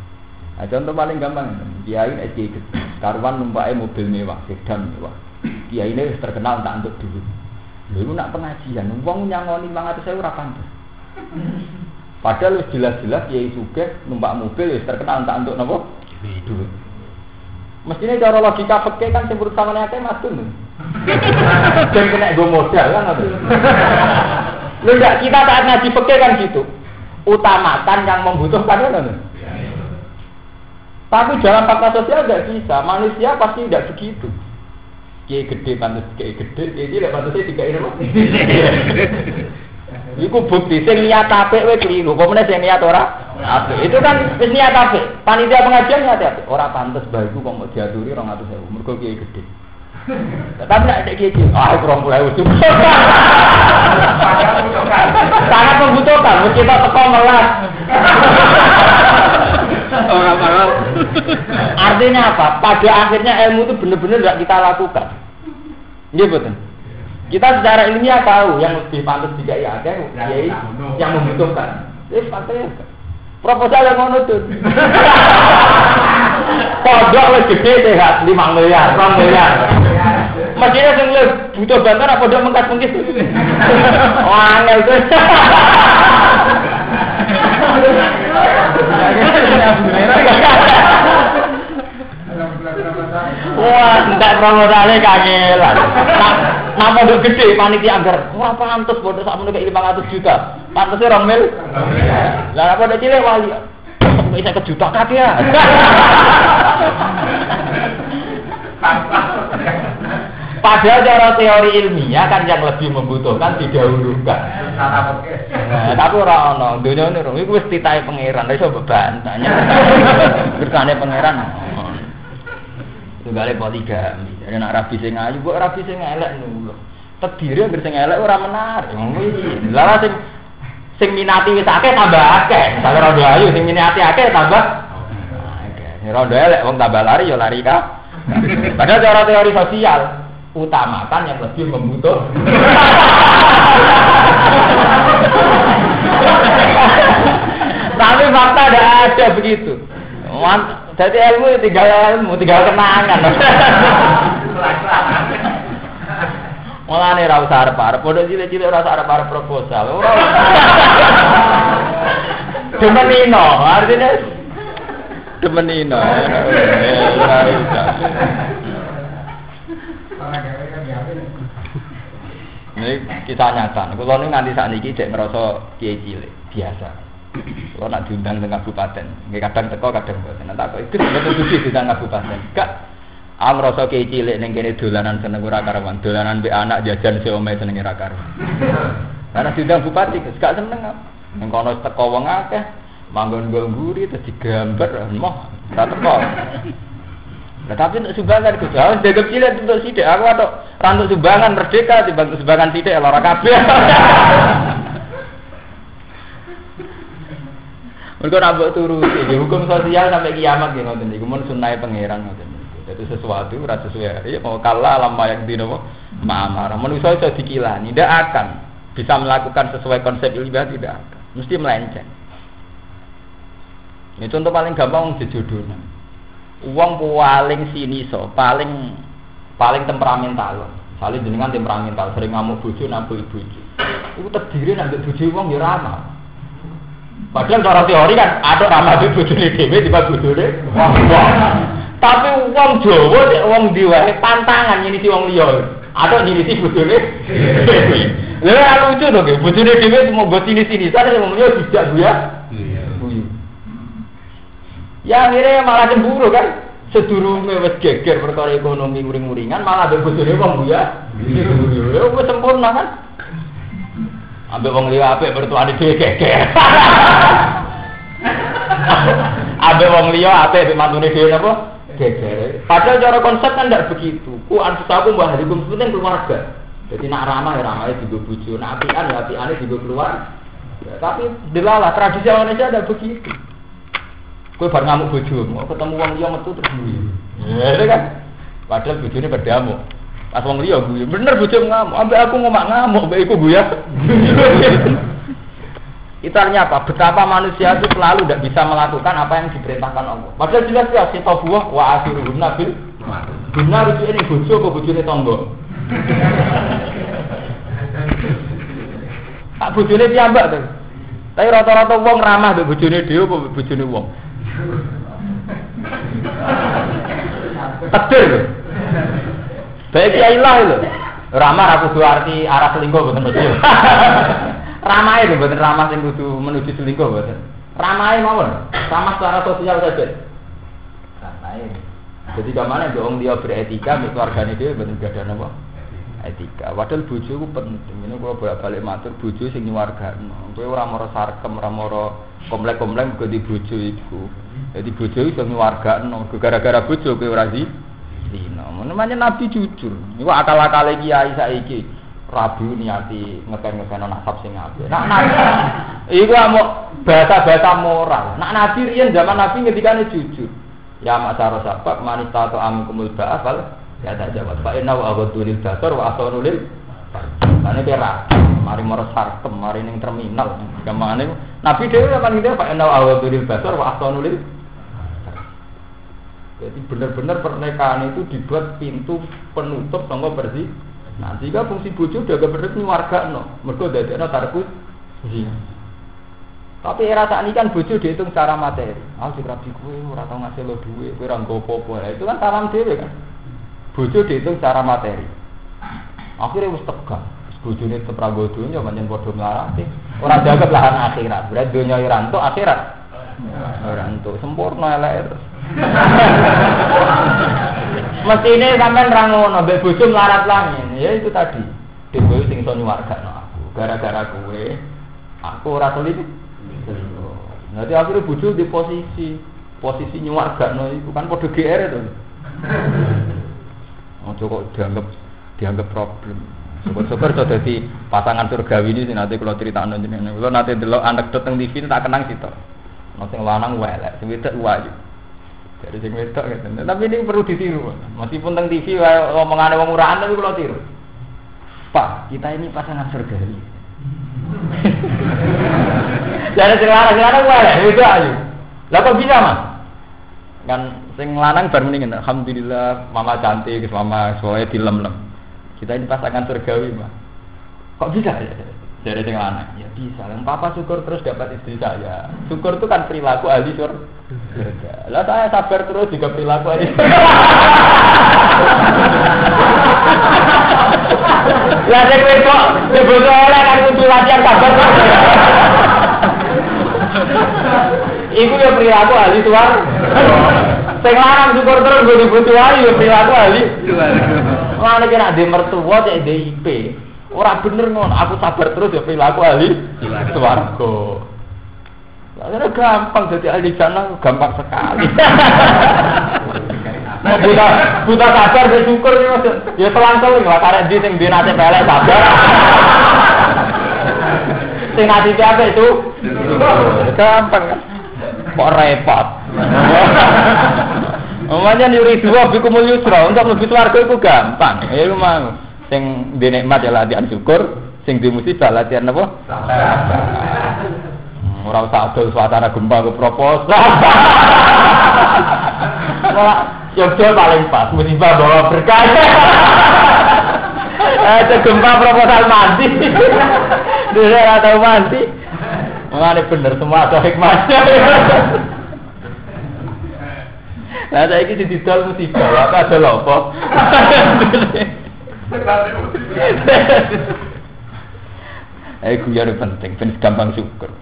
Nah, contoh paling gampang, kiai ini karuan numpake mobil mewah, sedan mewah. Kiai ini terkenal tak untuk duit. Lalu nak pengajian, wong nyangoni 500.000 ora pantes. Padahal jelas-jelas kiai sugih numpak mobil terkenal tak untuk napa? Duit. Mestinya cara logika fikih kan sing urusane akeh madun. Dan kena go modal kan ngono. Lho ndak kita saat ngaji fikih kan gitu. Utamakan yang membutuhkan kan. Tapi dalam fakta sosial tidak bisa, manusia pasti tidak begitu. Kiai gede pantas kiai gede, kiai tidak pantasnya tiga ini loh. Iku bukti, sing niat apik wae keliru, pemene sing niat ora apik. Itu kan wis niat apik. Panitia pengajian niat apik, ora pantes baiku kok mau diaturi 200.000, mergo kiai gede. Tapi nek kiai iki, 20.000 cuma. Sangat membutuhkan, mesti tak teko melas. Artinya apa? Pada akhirnya ilmu itu benar-benar tidak kita lakukan. Iya betul. Kita secara ilmiah tahu yang lebih pantas jika ada yang membutuhkan. Faktornya proposal yang ngono tuh. Pondok lebih gede sehat 5 miliar, 2 miliar. Maksudnya yang butuh bantuan apa pondok mengkas-mengkis. Wah, angel tuh. Wah, ndak promosane kangelan. Nah, pondok gede panitia anggar. Ora pantes pondok sakmono kaya 500 juta. Pantese 2 mil. Lah apa pondok cilik wali. Bisa ke juta kaki ya. Padahal cara teori ilmiah kan yang lebih membutuhkan didahulukan. Nah, tapi ora ono, donya niku iku wis titahe pangeran, ora iso bebantahnya. Bersane pangeran. Tunggale poligami. Jadi nek rabi sing ayu, kok rabi sing elek lho. Tedire anggere sing elek ora menarik. Lah sing minati wis akeh tambah akeh. Sak rondo ayu sing minati akeh tambah akeh. Rondo elek wong tambah lari ya lari ka. Padahal cara teori sosial utamakan yang lebih membutuhkan. Tapi fakta ada begitu. Jadi ilmu tinggal kenangan. Mulane ra usah arep-arep, padha cilik-cilik ora usah arep-arep proposal. Ora. Demenino, artinya demenino. Ora usah. Ini kisah nyata. Kalau ini nganti saat ini cek ngerasa kiai cilik biasa. Kalau nak diundang dengan kabupaten, nggak kadang teko kadang boten. Nanti aku itu betul betul diundang kabupaten. Kak, am ngerasa kiai cilik neng kene dolanan seneng ora karuan, dolanan be anak jajan seomai seneng ora karuan. Karena diundang bupati, gak seneng. Neng kono teko wong akeh, manggon ngguri terus digambar, moh tak teko. Nah, tapi untuk sumbangan itu jauh, jaga cilik untuk sidik. Aku atau rantuk sumbangan merdeka, dibantu sumbangan sidik, lara kabeh. Mereka nak turuti, hukum sosial sampai kiamat gitu, nanti. Kemudian sunai pangeran gitu. Jadi sesuatu rasa sesuai. Ya mau kalah lama yang dino ma'amar. Manusia itu dikilani, tidak akan bisa melakukan sesuai konsep ilmiah, tidak akan. Mesti melenceng. Ini contoh paling gampang dijodohnya. Uang paling siniso, paling temperamental. Saling jenengan temperamental, sering ngamuk bojo, nabuk ibu. Itu terdiri nambah bojo uang ya ramah. Padahal cara teori kan ada ramah ibu bojone dhewe tiba bojone. Tapi uang Jawa nek uang diwae pantangan nyinisi wong liya. Ada nyinisi bojone dhewe. Lha lucu to ge, bojone dhewe mau buat sini-sini, sadar wong liya dijak ya. Ya akhirnya malah cemburu kan. Sedurunge wis geger perkara ekonomi muring-muringan malah ambek bojone wong ya. Ya wis sempurna kan. Ambek wong liya apik bertuane dhewe geger. Ambek wong liya apik mantune dhewe napa? Geger. Padahal cara konsep kan ndak begitu. Ku anfusaku mbah hukum penting keluarga. Jadi nak ramah ya ramah digo bojo, nak apian ya apiane digo keluar. Ya, tapi delalah tradisi Indonesia ada begitu. Kowe bar ngamuk bojo, mau ketemu wong liya metu terus guyu. Ya kan? Padahal bojone berdamuk. Pas wong liya guyu, bener bojo ngamuk, ambek aku ngomak ngamuk, mbek iku guyu. Itu artinya apa? Betapa manusia itu selalu tidak bisa melakukan apa yang diperintahkan Allah. Padahal jelas-jelas kita buah wa akhiruhum nabil. Benar itu ini bojo kok bojone tangga. Tak bojone piyambak to. Tapi rata-rata wong ramah mbek bojone dhewe apa bojone wong. Takdir lho. Baik ya ilah lho. Ramah aku kudu arti arah selingkuh boten betul. Ramahe lho boten ramah sing kudu menuju selingkuh boten. Ramahe mawon. Ramah secara sosial saja. Ramahe. Jadi kemana wong dia beretika mek keluargane dhewe boten gadah napa? Etika. Padahal bojo ku penting. Ini kula bolak-balik matur bojo sing nyuwargakno. Kowe ora mara sarkem, ora mara komplek-komplek mergo di bojo iku. Jadi bojo iso nyuwargakno. Gara-gara bojo kowe ora zina. Namanya Nabi jujur. Iku akal-akale kiai saiki. Rabu niati ngeken-ngeken nasab sing apik. Nak Nabi iku amuk bahasa-bahasa moral. Nak Nabi riyen zaman Nabi ngendikane jujur. Ya masyarakat sabab manista atau amkumul ba'afal ya tak jawab. Pak Inna wa abadulil dasar wa asonulil. Karena dia mari moro sarkem, mari ning terminal. Kemana? Nabi dhewe kan gitu Pak Inna wa abadulil dasar wa asonulil. Jadi benar-benar pernikahan itu dibuat pintu penutup sangka bersih. Nah, jika fungsi bojo udah gak bener wargano, mergo dadekno tarkus zina. Tapi era saat ini kan bojo dihitung secara materi. Ah sing rabi kowe ora tau ngasih lo duit, kowe ora nggo apa-apa. Itu kan salam dhewe kan. Bojo dihitung secara materi. Akhirnya wis tegang. Bojone tetep ra nggo donya pancen padha mlarate. Ora dianggap lahan akhirat. Berarti donya ora entuk akhirat. Ora entuk sempurna elek terus. Mestine sampean ra ngono, mbek bojo melarat langit. Ya itu tadi. Dhewe sing iso nyuwargakno aku. Gara-gara kowe aku ora selingkuh. Nanti akhirnya bojo di posisi nyuwargakno iku kan padha GR itu. Ojo kok dianggap problem. Syukur-syukur iso dadi pasangan surgawi ini nanti kalau critakno jenengan. Kula nate delok anekdot teng TV tak kenang sitok. Ono sing lanang welek, sing wedok wayu. Dari sing wedok gitu. Tapi ini perlu ditiru. Meskipun teng TV ngomongane wong murahan tapi kula tiru. Pak, kita ini pasangan surgawi. Jadi sing lanang wae itu ayu. Lah kok bisa, Mas? Kan sing lanang bar mendingan alhamdulillah mama cantik, mama soalnya dilem-lem. Kita ini pasangan surgawi, Mas. Kok bisa ya? Jadi sing lanang, ya bisa. Yang papa syukur terus dapat istri saya. Syukur itu kan perilaku ahli surga. Lah saya sabar terus juga perilaku ahli surga. Lah sing kok diboto oleh kan kudu latihan sabar. Iku ya perilaku ahli surga. Sing lanang syukur terus go diboto ae ya perilaku ahli surga. Lah nek nek ndek mertua cek DIP. Ora bener ngono, aku sabar terus ya perilaku ahli swarga. Lah gampang dadi ahli jannah, gampang sekali. Buta sabar bersyukur ya telang-teling lah karek ndi sing dene ate pelek sabar. Sing ati apa itu? Gampang kan. Kok repot. Omanya nyuri dua bikumul yusra, untuk mlebu swarga iku gampang. Ya lu mau. Sing di nikmat ya latihan syukur, sing di musibah latihan apa? Sabar. Ora usah adol suasana gempa ke proposal. Yogyo paling pas, musibah bawa berkah. Gempa proposal mati. Dia ora tau mati. Mengane bener semua ada hikmahnya. Lah saiki didol musibah, apa ada lopo? Guyon penting, ben gampang syukur.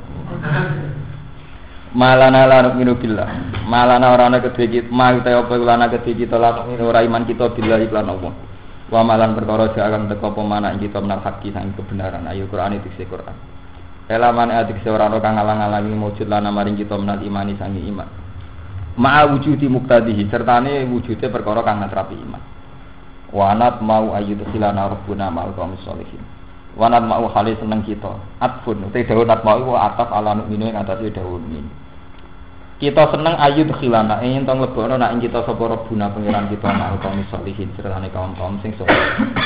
Malana la nu'minu billah. Malana ora ana kedhe kita, mau ta apa ulana kedhe kita la ora iman kita billah iklan Allah. Wa malan perkara jalan teko apa manak kita menar haki sang kebenaran. Ayo Quran itu sing Quran. Elaman adik ora ana kang ngalang-alangi wujud lan maring kita menar imani sangi iman. Ma'a wujudi muqtadihi sertane wujude perkara kang natrapi iman. Wanat mau ayu silana rabbuna ma'al qaumis sholihin. Wanat mau khali seneng kita. Atfun te dawuh nat mau ataf ala nu'minu ing atase dawuh min. Kita seneng ayu silana ing tong lebono nek ing kita sapa rabbuna pangeran kita ma'al qaumis sholihin sertane kaum-kaum sing saleh.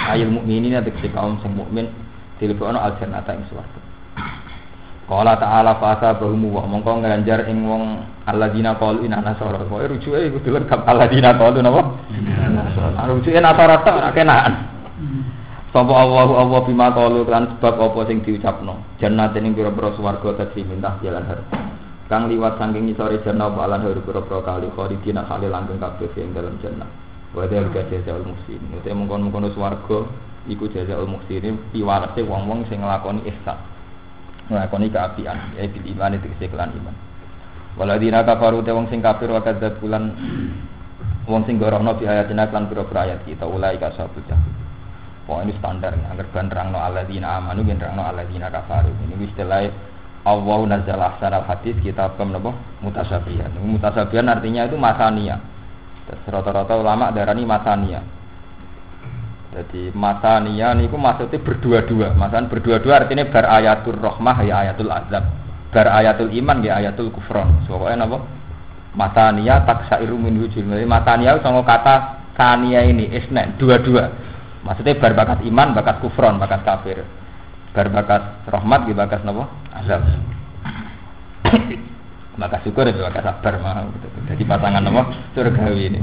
Ayul mukminin tegese kaum sing mukmin dilebono aljannata ing swarga. Qala ta'ala fa bahum wa mongko nganjar ing wong alladzina qalu inna nasara. Kowe rujuke iku dilengkap alladzina qalu napa? Rujuke nasara tok ora kenaan. Sapa Allah bima qalu kan sebab apa sing diucapno. Jannate ning pira-pira swarga dadi mintah jalan har. Kang liwat saking ngisore jannah apa alan pira-pira kali khalidina khali langgeng kabeh ing dalam jannah. Wa dzal jazaa'ul muhsin. Ute mungkon-mungkon swarga iku jazaa'ul muhsin piwalese wong-wong sing nglakoni ihsan. Nglakoni kaapian ya bil iman itu kesekelan iman. Waladina kafaru te wong sing kafir wa kadzabulan wong sing gorono bi ayatina lan pira-pira ayat kita ulai ka sabul jahil. Pokoke ini standar agar banterangno alladzina amanu banterangno alladzina kafaru. Ini istilah Allah nazzala ahsanal hadis kitab menapa mutasyabihan. Mutasyabihan artinya itu masania. Rata-rata ulama darani masania. Jadi masania niku maksudnya berdua-dua. Masalan berdua-dua artinya bar ayatul rahmah ya ayatul azab. Bar ayatul iman ya ayatul kufron. Pokoknya napa? Masania taksairu min wujud. Jadi masania sama kata sania ini isnen dua-dua. Maksudnya bar bakat iman, bakat kufron, bakat kafir. Bar bakat rahmat ya bakat napa? Azab. Bakat syukur ya bakat sabar mah. Jadi pasangan napa? Surgawi ini.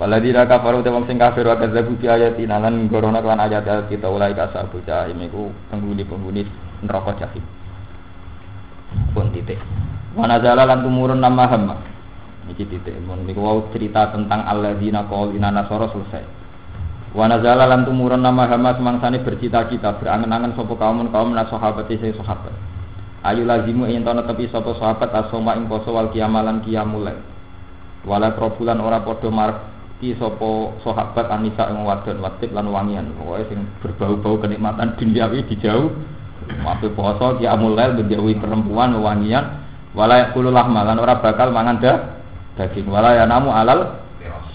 Waladina kafaru te wong sing kafir wa kadzabu bi ayatina lan gorono kan ayat-ayat kita ulai kasabu jahim iku penghuni-penghuni neraka jahim. Pun titik. Wa nazala lan tumurun nama hamma. Iki titik mun niku wau cerita tentang alladzina qalu inna nasara selesai. Wa nazala lan tumurun nama hamma semangsane bercita-cita berangen-angen sapa kaum sahabat sing sahabat. Ayu lazimu yen ana tepi sapa sahabat asoma ing poso wal kiamalan qiyamul. Wala probulan ora padha marep ki sapa sahabat anisa ing wadon watib lan wangian pokoke sing berbau-bau kenikmatan duniawi dijauh mape poso ki amulail menjauhi perempuan wangian wala yaqulul lahmalan ora bakal mangan daging wala ya namu alal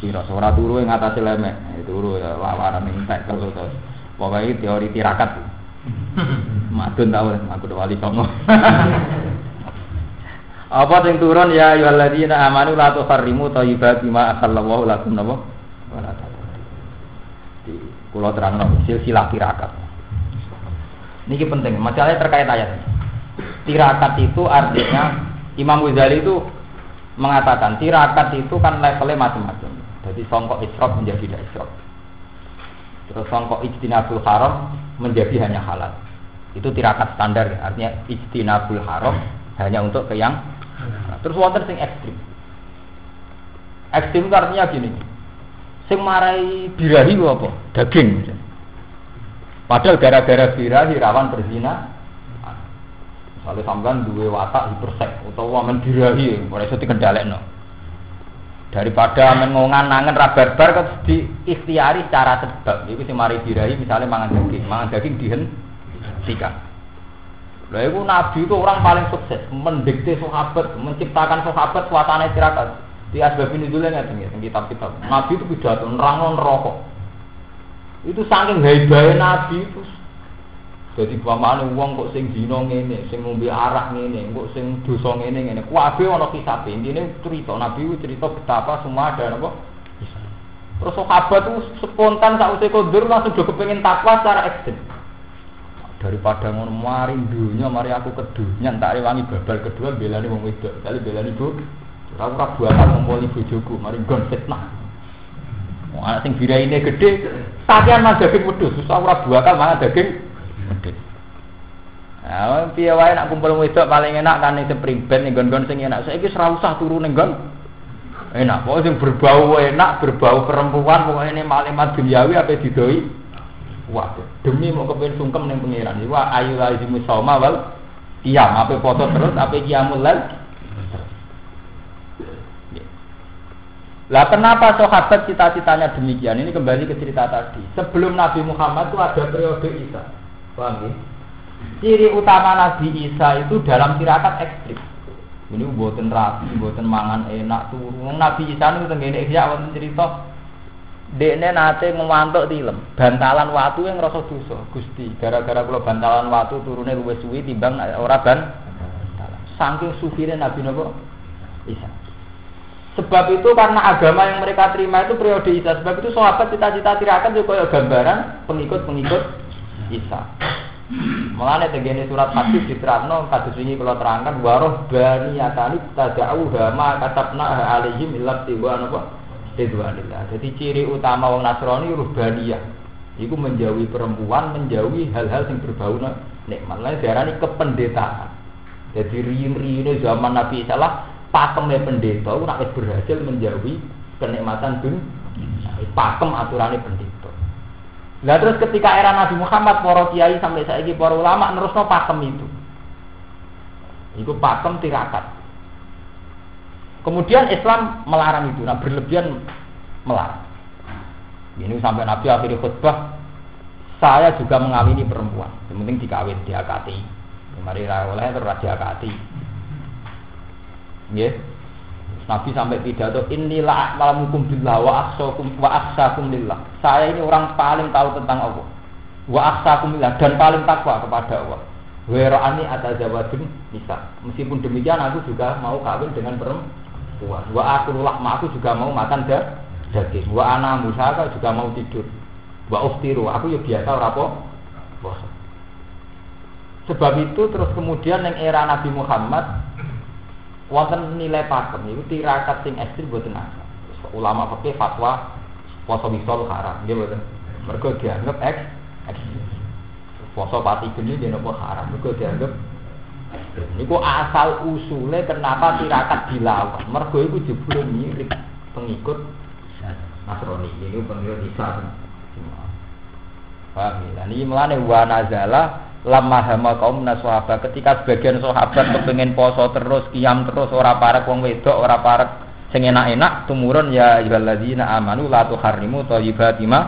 sira ora turu ing atase lemek turu ya lawaran entek terus pokoke teori tirakat madun ta wis aku wali songo Apa sing turun ya ayyuhalladzina amanu la tuharrimu thayyibati ma ahallallahu lakum napa? Wala di kula terangno silsilah tirakat. Niki penting, masalahnya terkait ayat. Tirakat itu artinya Imam Ghazali itu mengatakan tirakat itu kan levelnya macam-macam. Jadi songkok israf menjadi tidak israf. Terus songkok ijtinabul haram menjadi hanya halal. Itu tirakat standar, artinya ijtinabul haram hanya untuk ke yang. Terus wonten sing ekstrim. Ekstrim itu artinya gini. Sing marai birahi apa? Daging. Padahal gara-gara birahi rawan berzina. Misalnya sampean duwe watak hiperseks utawa men birahi, ora iso dikendhalekno. Daripada men ngongan nangen ra barbar kok diikhtiari cara sebab. Iku sing mari birahi misalnya mangan daging dihentikan. Lha iku nabi itu orang paling sukses mendikte sahabat, menciptakan sahabat suasana tirakat. Di asbabun nuzule ngeten ya, kitab-kitab. Nabi itu pidato nerangno neraka. Itu saking haibahe nabi itu. Dadi pamane wong kok sing dina ngene, sing ngombe arak ngene, kok sing dosa ngene. Kabeh ana kisabe. Intine cerita nabi itu cerita betapa semua ada apa? Terus sahabat itu spontan sausé kondur langsung do kepengin takwa secara ekstrem. Daripada ngono mari dunya mari aku kedunya tak rewangi babal kedua belani wong wedok kali belani ibu ora buatan ngompoli bojoku mari nggon fitnah ana sing biraine gedhe sakian mah daging wedhus susah ora buatan mangan daging wedhus ah piye wae nek kumpul wedok paling enak kan ning priben ning nggon-nggon sing enak saiki ora usah turu ning nggon enak pokoke sing berbau enak berbau perempuan pokoke ini malimat duniawi ape didoi. Wah, demi mau kepen sungkem ning pangeran. Wa ayu lazimu sauma wal qiyam, ape foto terus, ape qiyamul lail. Lah kenapa sahabat cita-citanya demikian? Ini kembali ke cerita tadi. Sebelum Nabi Muhammad itu ada periode Isa. Paham ya? Ciri utama Nabi Isa itu dalam tirakat ekstrim. Ini mboten rapi, mboten mangan enak turu. Nabi Isa niku tengene Ihya wonten cerita dekne nate ngewantuk tilem, bantalan watu yang ngrasa dosa. Gusti, gara-gara kula bantalan watu turune luwih suwi timbang ora bantalan. Saking sufine Nabi napa? Isa. Sebab itu karena agama yang mereka terima itu periode Isa. Sebab itu sahabat cita-cita tirakat yo koyo gambaran pengikut-pengikut Isa. Mulane tengene surat hadis diterangno kados wingi kula terangkan waroh baniyatani tada'u ma katabna alaihim illa tiwa napa? Ridwanillah. Jadi ciri utama wong Nasrani ruhbaniyah. Iku menjauhi perempuan, menjauhi hal-hal yang berbau nikmat. Lan diarani kependetaan. Jadi riyin-riyine zaman Nabi Isa lah pakeme pendeta ora wis berhasil menjauhi kenikmatan dunia. Pakem aturane pendeta. Lah terus ketika era Nabi Muhammad para kiai sampai saiki para ulama nerusno pakem itu. Iku pakem tirakat. Kemudian Islam melarang itu, nah berlebihan melarang. Ini sampai Nabi akhiri khutbah, saya juga mengawini perempuan. Yang penting dikawin, diakati. Mari oleh terus diakati. Nggih. Nabi sampai pidato, inilah a'lamukum billah wa akhshakum lillah. Saya ini orang paling tahu tentang Allah. Wa akhshakum lillah dan paling takwa kepada Allah. Wa ra'ani atazawadun nisa. Meskipun demikian aku juga mau kawin dengan perempuan. Wa akulullah aku juga mau makan daging. Wa ana musaka juga mau tidur. Wa uftiru aku ya biasa ora puasa. Sebab itu terus kemudian yang era Nabi Muhammad wonten nilai pakem niku tirakat sing ekstrem boten ana. Ulama fikih fatwa puasa wisol haram, nggih boten. Mergo dianggap ekstrem. Puasa pati geni dene apa haram, mergo dianggap niku asal usule kenapa tirakat dilawan. Mergo iku jebule mirip pengikut Nasrani. Ini pengikut Isa. Paham ya? Ini melane wa nazala lamma hama kaum naswaba ketika sebagian sahabat kepengin poso terus, qiyam terus ora parek wong wedok, ora parek sing enak-enak tumurun ya ayyuhalladzina amanu la tuharrimu thayyibati ma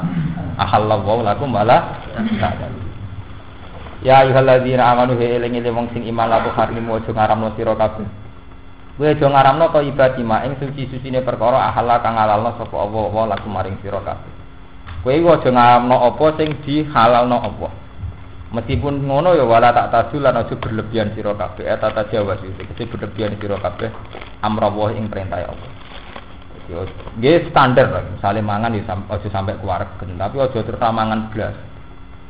ahallallahu lakum wala ta'lamu. Ya ayyuhalladzina amanu eling-eling wong sing iman la tuharrimu aja ngaramno sira kabeh. Kowe aja ngaramno thayyibati ma ing suci-sucine perkara ahalla kang halalno sapa Allah wa lakum maring sira kabeh. Kowe aja ngaramno apa sing dihalalno Allah. Meskipun ngono ya wala tak tasul lan aja berlebihan sira kabeh tata Jawa sih. Kese berlebihan sira kabeh amrawah ing perintah Allah. Yo nggih standar lah. Misale mangan ya aja sampai kuwaregen, tapi aja terus mangan blas.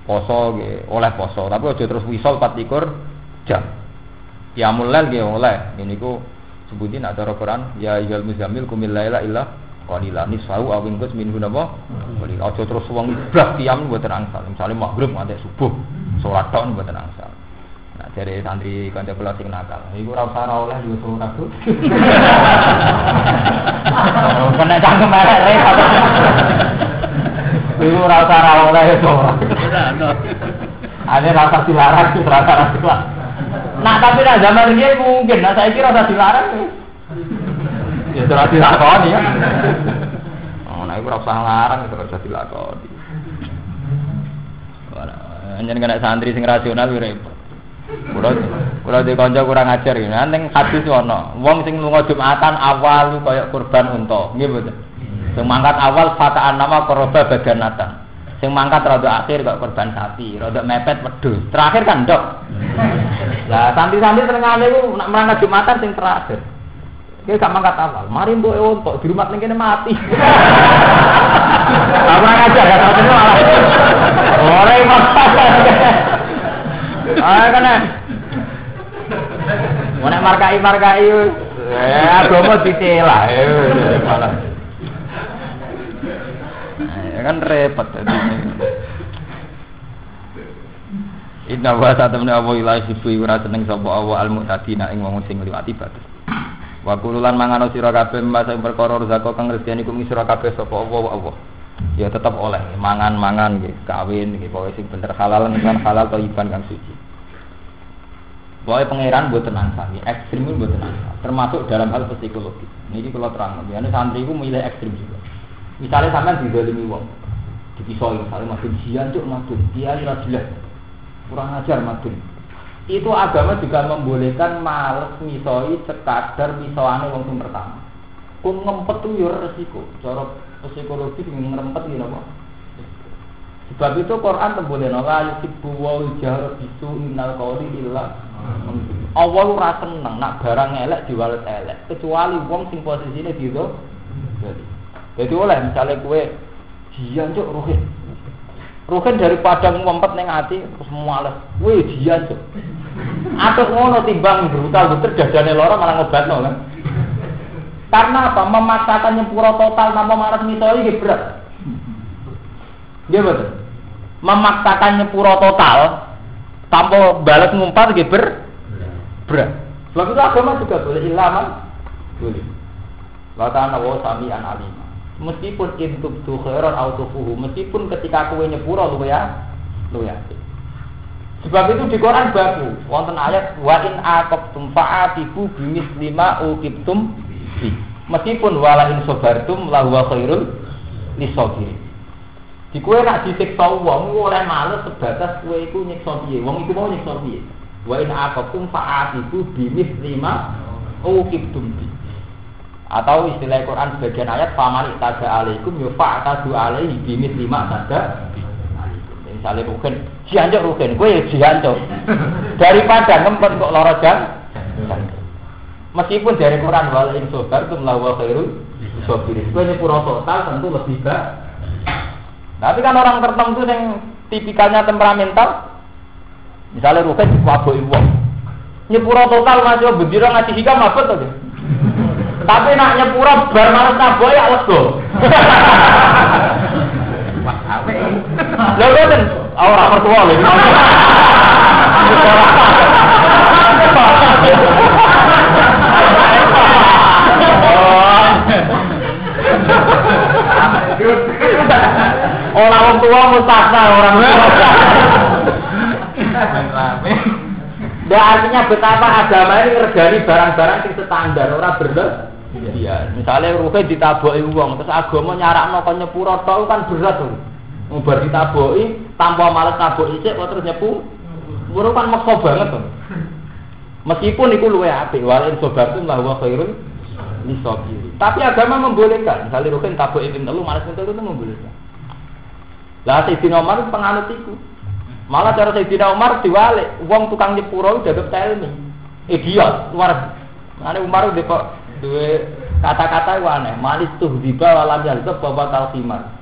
Poso nggih oleh poso, tapi aja terus wisol 24 jam. Ya mulal nggih oleh. Niku sebutin ada Al-Qur'an ya ayyuhal muzammil qumil laila illa qalila nisfahu aw inqus minhu napa. Aja terus wong blas kiam mboten angsal. Misale maghrib nganti subuh. Salat tok mboten angsal. Nah, dari santri kanca kula sing nakal. Iku ora usah oleh yo salat tuh. Oh, kena cangkem elek repot. Iku ora usah oleh yo salat. Ane rasa dilarang, rasa dilarang. Nah, tapi nek zaman iki mungkin, nah saiki rasa dilarang. Ya ora dilakoni ya. Oh, nek ora usah larang ora usah dilakoni. Anjen kena santri sing rasional yo repot. Kula de kanca kurang ajar iki. Nang hadis ana, wong sing lunga Jumatan awal kaya kurban unta, nggih mboten. Sing mangkat awal fataan nama qoroba badanatan. Sing mangkat rada akhir kok kurban sapi, rada mepet wedhus. Terakhir kan ndok. Lah santri-santri terengane ku nek mangkat Jumatan sing terakhir. Iki gak mangkat awal, mari mbok untuk di rumah ning kene mati. Apa aja ya tadi malah. Ora masalah. Kan. Nek markai agama ditelah malah. Ya kan repot tadi. Inna wa ta'tamna wa ilahi fi wa seneng sapa Allah al-mu'tadina ing wong sing ngliwati batas. Wa kululan mangano sira kabeh masa perkara rezeki kang rezekine kuwi sira kabeh sapa Allah. Ya tetap oleh mangan-mangan nggih, kawin nggih, pokoke sing bener halal nang halal thayyiban kang suci. Pokoke pangeran mboten angsal, ekstrem mboten angsal, termasuk dalam hal psikologis. Niki kula terang, yen santri iku milih ekstrem juga. Misalnya sampean dizalimi wong, dipisoi misalnya madun jian cuk madun, kiai ra jelas. Kurang ajar madun. Itu agama juga membolehkan males misoi sekadar misoane wong sing pertama. Kun ngempet tuh yo resiko, cara psikologi ngrempet iki napa. Sebab itu Quran tembolehna la yuhibbu wa jahr bisu innal qawli illa Allah ora seneng nak barang elek diwales elek, kecuali wong sing posisine gitu. Jadi oleh misalnya kue jian cuk Ruhin daripada ngumpet ning ati terus males. Weh jian cuk. Atus ngono timbang brutal-brutal dadane lara malah ngobatno kan. Karena apa? Memaksakan nyepuro total tanpa maras misoi iki berat. Nggih betul. Memaksakan nyepuro total tanpa balas ngumpat iki berat. Sebab itu agama juga boleh ilaman. Boleh. Wa ta'ala wa sami'an alim. Meskipun intub tu khairan au tufuhu, meskipun ketika kowe nyepuro luwe ya. Sebab itu di Quran baku wonten ayat wa in aqabtum fa'atibu bimisli ma uqibtum bi. Meskipun wala in sabartum la huwa khairul lisabirin. Di kowe nak disiksa wong oleh males sebatas kowe iku nyiksa piye, wong iku mau nyiksa piye. Wa in aqabtum fa'atibu bimisli ma uqibtum bi. Atau istilah Quran sebagian ayat faman itaja alaikum yufa'tadu alaihi bimisli ma tada. Misalnya rugen, jiancok rugen, gue ya jiancok. Daripada ngempet kok lara meskipun dari Quran wal in sabartum la wa khairul sabirin. Gue nyepuro total tentu lebih baik. Tapi kan orang tertentu yang tipikalnya temperamental, misalnya rugen dikuaboki wong. Nyepuro total masih bendira ngaji hikam apa tuh? Tapi nak nyepuro bar males naboh ya lega. Wah, ape iki? Lha boten ora mertua lho. Ora wong tua mustakna orang tua. Nah, artinya betapa agama ini ngergani barang-barang yang standar, orang bener. Iya, misalnya ruhe ditaboki wong, terus agama nyarakno kon nyepuro tok kan berat tuh. Bar ditaboki tanpa males taboki sik kok terus nyepu. Muru kan maksa banget tuh. Meskipun iku luwe apik, walin sobartum la wa khairun lisabiri. Tapi agama membolehkan, misalnya ruhe taboki ping 3 males ping 3 itu membolehkan. Lah Sayyidina Umar penganut iku. Malah cara Sayyidina Umar diwalik, wong tukang nyepuro dianggap telmi. Idiot, luar. Ane Umar udah kok duwe kata-kata yang aneh. Malis tuh diba walam yazab bawa talqimar.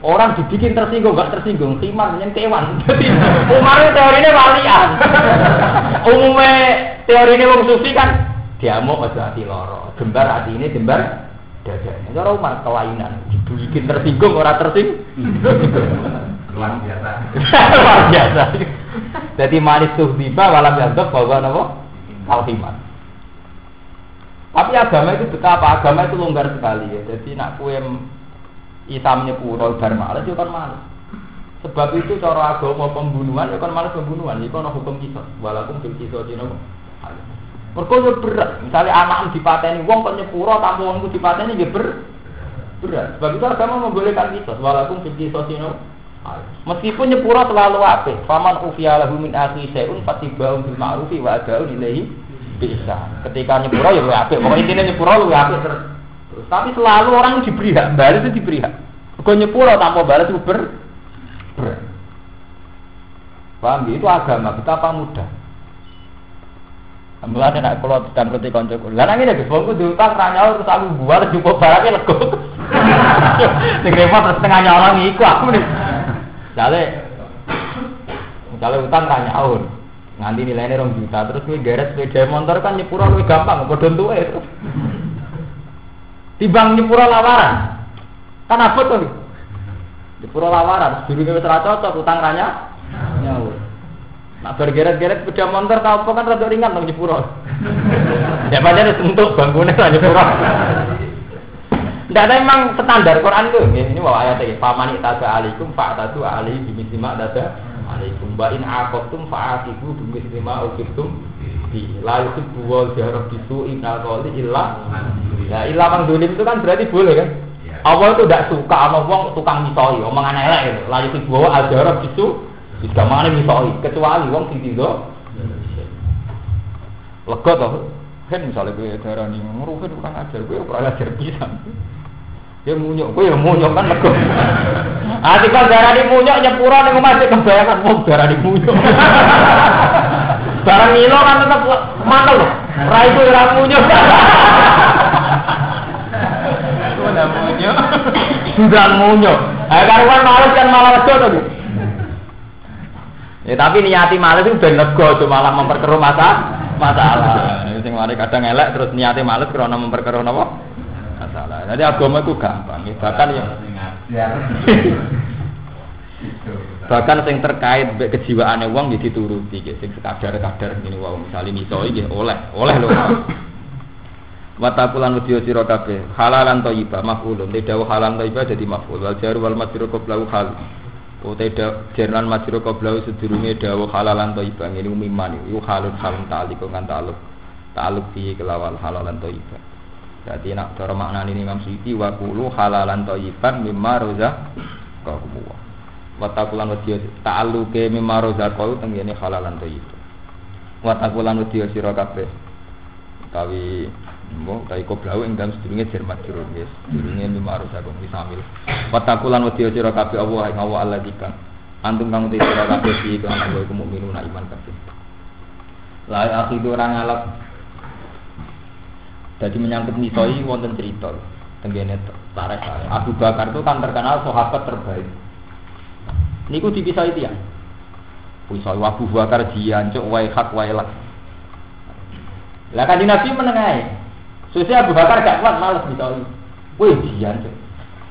Orang dibikin tersinggung, enggak tersinggung, khimar menyen kewan. Umar teorine walian. Umumnya teorine wong sufi kan diamuk aja hati loro, gembar hati ini gembar dadane. Cara Umar kelainan, dibikin tersinggung ora tersinggung. Luar biasa. Luar biasa. Jadi manis tuh tiba walam yazab bawa napa? Al-khimar. Tapi agama itu betapa agama itu longgar sekali ya. Jadi nak kue Isam nyepuro bar males yo kan males. Sebab itu cara agama pembunuhan yo kan males pembunuhan. Iku ana hukum kisah. Walaupun fil kisah dino. Perkara berat. Misalnya anak dipateni wong kok nyepuro tanpa wong dipateni nggih berat. Sebab itu agama membolehkan kisah walaupun fil kisah dino. Meskipun nyepuro selalu apik. Faman ufiya lahu min akhi syai'un fatiba'un bil ma'rufi wa ada'un ilaihi bi ihsan. Ketika nyepuro ya luwih apik. Pokoke intine nyepuro luwih apik terus. Tapi selalu orang diberi hak, balas itu diberi hak. Kau nyepuro tanpa balas itu ber. Paham? Itu agama betapa mudah. Mulane nek kula sedang ngerti kancaku. Lah nang ngene Gus, wong diutang ra nyaur terus aku buar cukup barake lego. Ning repot terus tengah nyolong iku aku nih. Misale utang ra nyaur. Nganti nilainya 2 juta terus kowe geret sepeda motor kan nyepuro luwih gampang padha entuke terus. Timbang nyepuro lawaran. Kan abot to. Nyepuro lawaran, durunge wis ora cocok utang ranya nyaur. Nak bergeret-geret sepeda motor ta apa kan rada ringan to nyepuro. Ya padahal untuk bangkune ra nyepuro. Ndak ada emang standar Quran tuh. Ini wae ayat iki. Famani taza alaikum fa'tatu alaihi bimisma daza alaikum wa in aqabtum fa'atibu bimisma uqibtum bi. La yuhibbu wa jahrab bisu innal qawli illa. Ya ilah mang dolim itu kan berarti boleh kan? Allah itu tidak suka sama wong tukang misoi, omongan elek gitu. Lalu itu bawa ajarah bisu, bisa mana misoi, kecuali wong sing tido. Lega toh, kan misalnya gue darah nih ngurusin kurang ajar, gue kurang ajar pisan. Dia munyok, gue ya munyok kan lega. Ati kan darah nih munyok nyepuro nih masih kebayangan wong darah nih munyok. Barang ngilo kan tetap mantel loh, rai itu darah munyok. Sudah munyok. Karuan males kan malah lega to. Ya tapi niati males itu ben lega aja malah memperkeruh masalah. Sing mari kadang elek terus niate males karena memperkeruh napa? Masalah. Jadi agama itu gampang, bahkan yang bahkan sing terkait kejiwaane wong ya dituruti, sing sekadar-kadar ngene wae misale misoi nggih oleh lho. Watakulan wedya sira kabeh halalan thayyibah maf'ulun te dawuh halalan thayyibah dadi maf'ul wal jar wal majrur qablahu hal utawa jarlan majrur qablahu sedurunge dawuh halalan thayyibah ngene umiman iku halun halun ta'alluq kan ta'alluq fi kelawan halalan thayyibah. Dadi nek cara maknane Imam Suyuti wa qulu halalan thayyiban mimma razaqakum. Watakulan wedya ta'alluqe mimma razaqakum tengene halalan thayyibah. Watakulan wedya sira kabeh utawi mbok ta iku blau ing dalem sedurunge jermat jero nggih sedurunge mimarus aku misamil watakulan wedya sira kabeh Allah ing Allah Allah dikang antum kang uti sira kabeh iki kang ana iku mukminun iman kabeh la akhidu ora ngalap dadi menyangkut misoi wonten cerita tenggene tarikh Abu Bakar itu kan terkenal sahabat terbaik niku dipisahi tiyang pisah Abu Bakar diancuk wae hak wae lak lah kanjeng Nabi menengae Susi Abu Bakar gak kuat malas misoi. Wih dian cek.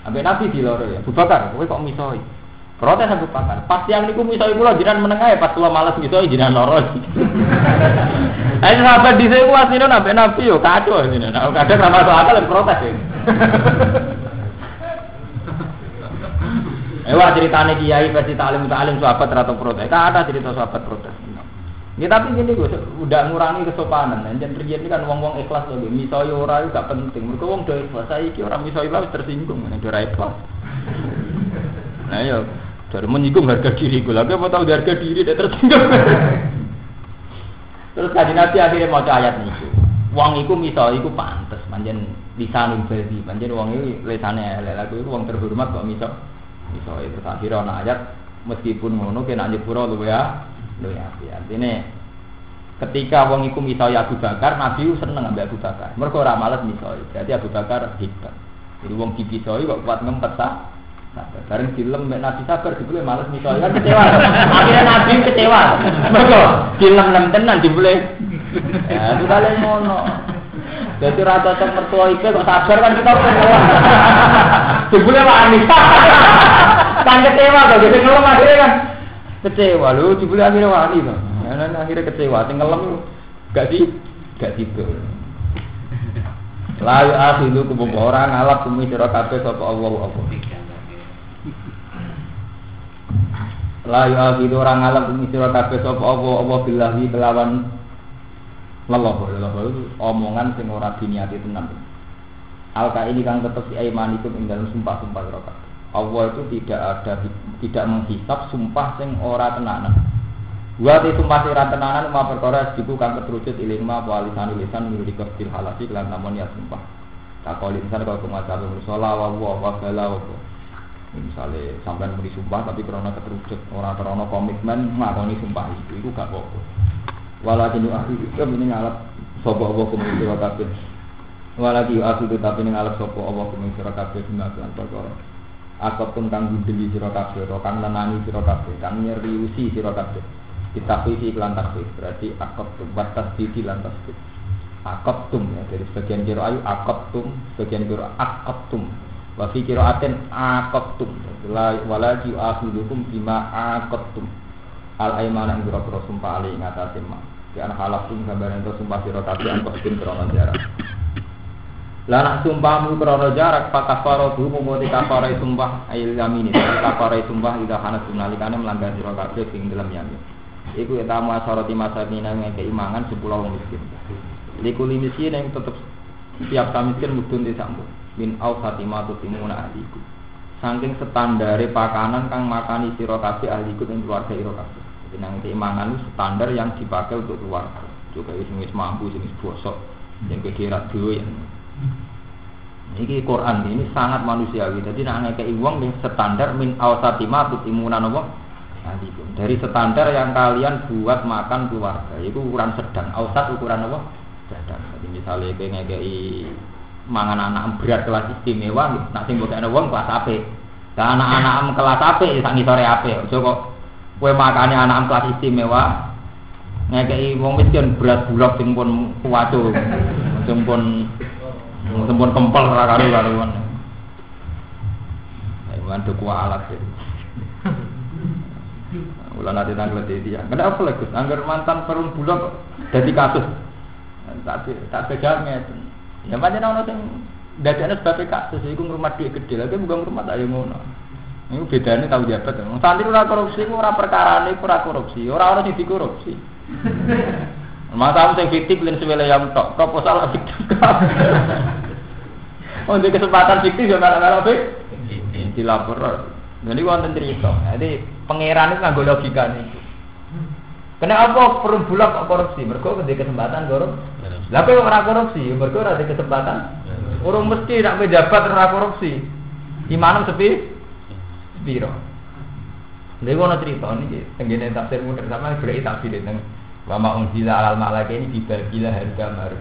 Ambek Nabi diloro ya. Abu Bakar, kowe kok misoi? Protes Abu Bakar. Pas yang niku misoi kula jenengan menengae pas kula malas misoi jenengan loro. Ayo sahabat dhisik ku asline ambek Nabi yo kacau jenengan. Nek kadang ra masuk akal protes ya. Ewa ceritane kiai versi taklim sahabat rata protes. Ada cerita sahabat protes. Ya tapi gini gue, udah ngurangi kesopanan. Jangan terjadi kan wong-wong ikhlas lagi. Misoi ora itu gak penting. Mereka wong do ikhlas. Saya iki orang misoi lah tersinggung. Nek ora ikhlas. Nah ya, dari menyinggung harga diri gue. Lagi apa tahu harga diri dia tersinggung. Terus kanjeng Nabi akhirnya maca ayat niku. Wong iku misoi iku pantes. Panjen lisanul badi. Panjen wong iki lisane elek. Lagu iku wong terhormat kok misoi. Terus akhirnya ana ayat Meskipun ngono kena nyepuro luwe apik. Artine ketika wong iku misoi Abu Bakar, Nabi seneng ambek Abu Bakar. Mergo ora males misoi. Berarti Abu Bakar hebat. Jadi wong dipisoi kok kuat ngempet ta. Bareng film mbek Nabi sabar dibule males misoi kan kecewa. Akhirnya Nabi kecewa. Mergo film nem tenan dibule. Ya, tukale ngono. Dadi ra cocok mertua iki kok sabar kan kita kecewa. Dibule wani. Kan kecewa kok gede ngono akhirnya kan. Kecewa lho dibule akhirnya wani to. Nah, akhirnya kecewa, sing ngelem gak gitu. La ya'khudhu kum orang ngalap kumi sira kabeh sapa Allah apa. La ya'khudhu orang ngalap kumi sira kabeh sapa Allah billahi kelawan lallahu omongan sing ora diniati tenan. Alka ini kang tetep si aimanikum ing dalem sumpah-sumpah sira kabeh. Allah itu tidak menghisab sumpah sing ora tenanan. Buat itu masih rantenanan ma perkara diku kang keterucut ilmu apa lisan milik kecil halasi kelan namun ya sumpah. Takol lisan kalau pengajar musala wa bala wa. Misale sampean muni sumpah tapi krana keterucut ora krana komitmen ngakoni sumpah itu gak apa-apa. Walakin ahli ini ngalap sapa apa kumisi wa kabeh. Walakin ahli tapi ngalap sapa apa kumisi wa kabeh dimakan perkara. Akot pun kang gundeli sira kabeh, kang nenangi sira kabeh, kang nyeriusi sira kabeh. Ditafsiri iklan tasbih berarti akot batas di lantas itu akot tum ya dari sebagian kira ayu akot tum sebagian kira akot tum wafi kira aten akot tum wala ju akhirukum bima akot tum al aimana kira kira sumpah ali ngatasi ma di anak halaf tum gambaran itu sumpah kira kabeh angkot tum krono jarak lah nak sumpahmu krono jarak pakafaro bu mengoti kafarai sumpah ayil yamin itu kafarai sumpah ida hanas nalikane melanggar kira kabeh ing dalam yamin. Iku etamu asarati masakina yang keimangan 10 orang miskin. Likuli miskin yang tetap tiap miskin mudun disambu. Min au fatimatu timuna ahliku. Saking standare pakanan kang makani sira kabeh ahliku ing keluarga ira kabeh. Jadi nang keimangan standar yang dipakai untuk keluarga. Juga wis mampu sing bosok yang kekirat doyan. Iki Quran ini sangat manusiawi. Jadi nek ngekeki wong ning standar min au fatimatu timuna napa? Dari standar yang kalian buat makan keluarga, itu ukuran sedang. Ausat ukuran apa? Sedang. Jadi misalnya ngekei mangan anak berat kelas istimewa, nak sing mbok ana wong kelas apik. Lah anak-anak kelas apik sak ngisore apik. Aja kok kowe makane anak kelas istimewa ngekei wong miskin berat bulog sing pun kuwaco. Sing pun kempel ora karo-karuan. Ayo duku alat itu. Ulah nanti tanggal dia. Kenapa lagi? Angger mantan perun bulog jadi kasus. Tak pegamnya. Ya pancen ana sing dadane sebab kasus iku ngrumat dhuwit gedhe. Lha bukan ngrumat ayo ngono. Iku bedane tau jabat. Wong santri ora korupsi ora perkarane ora korupsi. Ora ana sing dikorupsi. Matamu sing fiktif lan sewele yang tok. Proposal fiktif. Oh, di kesempatan fiktif yo malah dilapor. Jadi wonten cerita. Jadi pangeran itu nganggo logika niku. Kenapa perun bulog kok korupsi? Mergo di kesempatan korupsi. Lah kok ora korupsi? Mergo ora di kesempatan. Urung mesti nek pejabat ora korupsi. Imanem sepiro. Lha ono cerita niki tengene tafsir muter sama berarti tafsir teng wa ma unzila alal malaikati dibagila harga mar.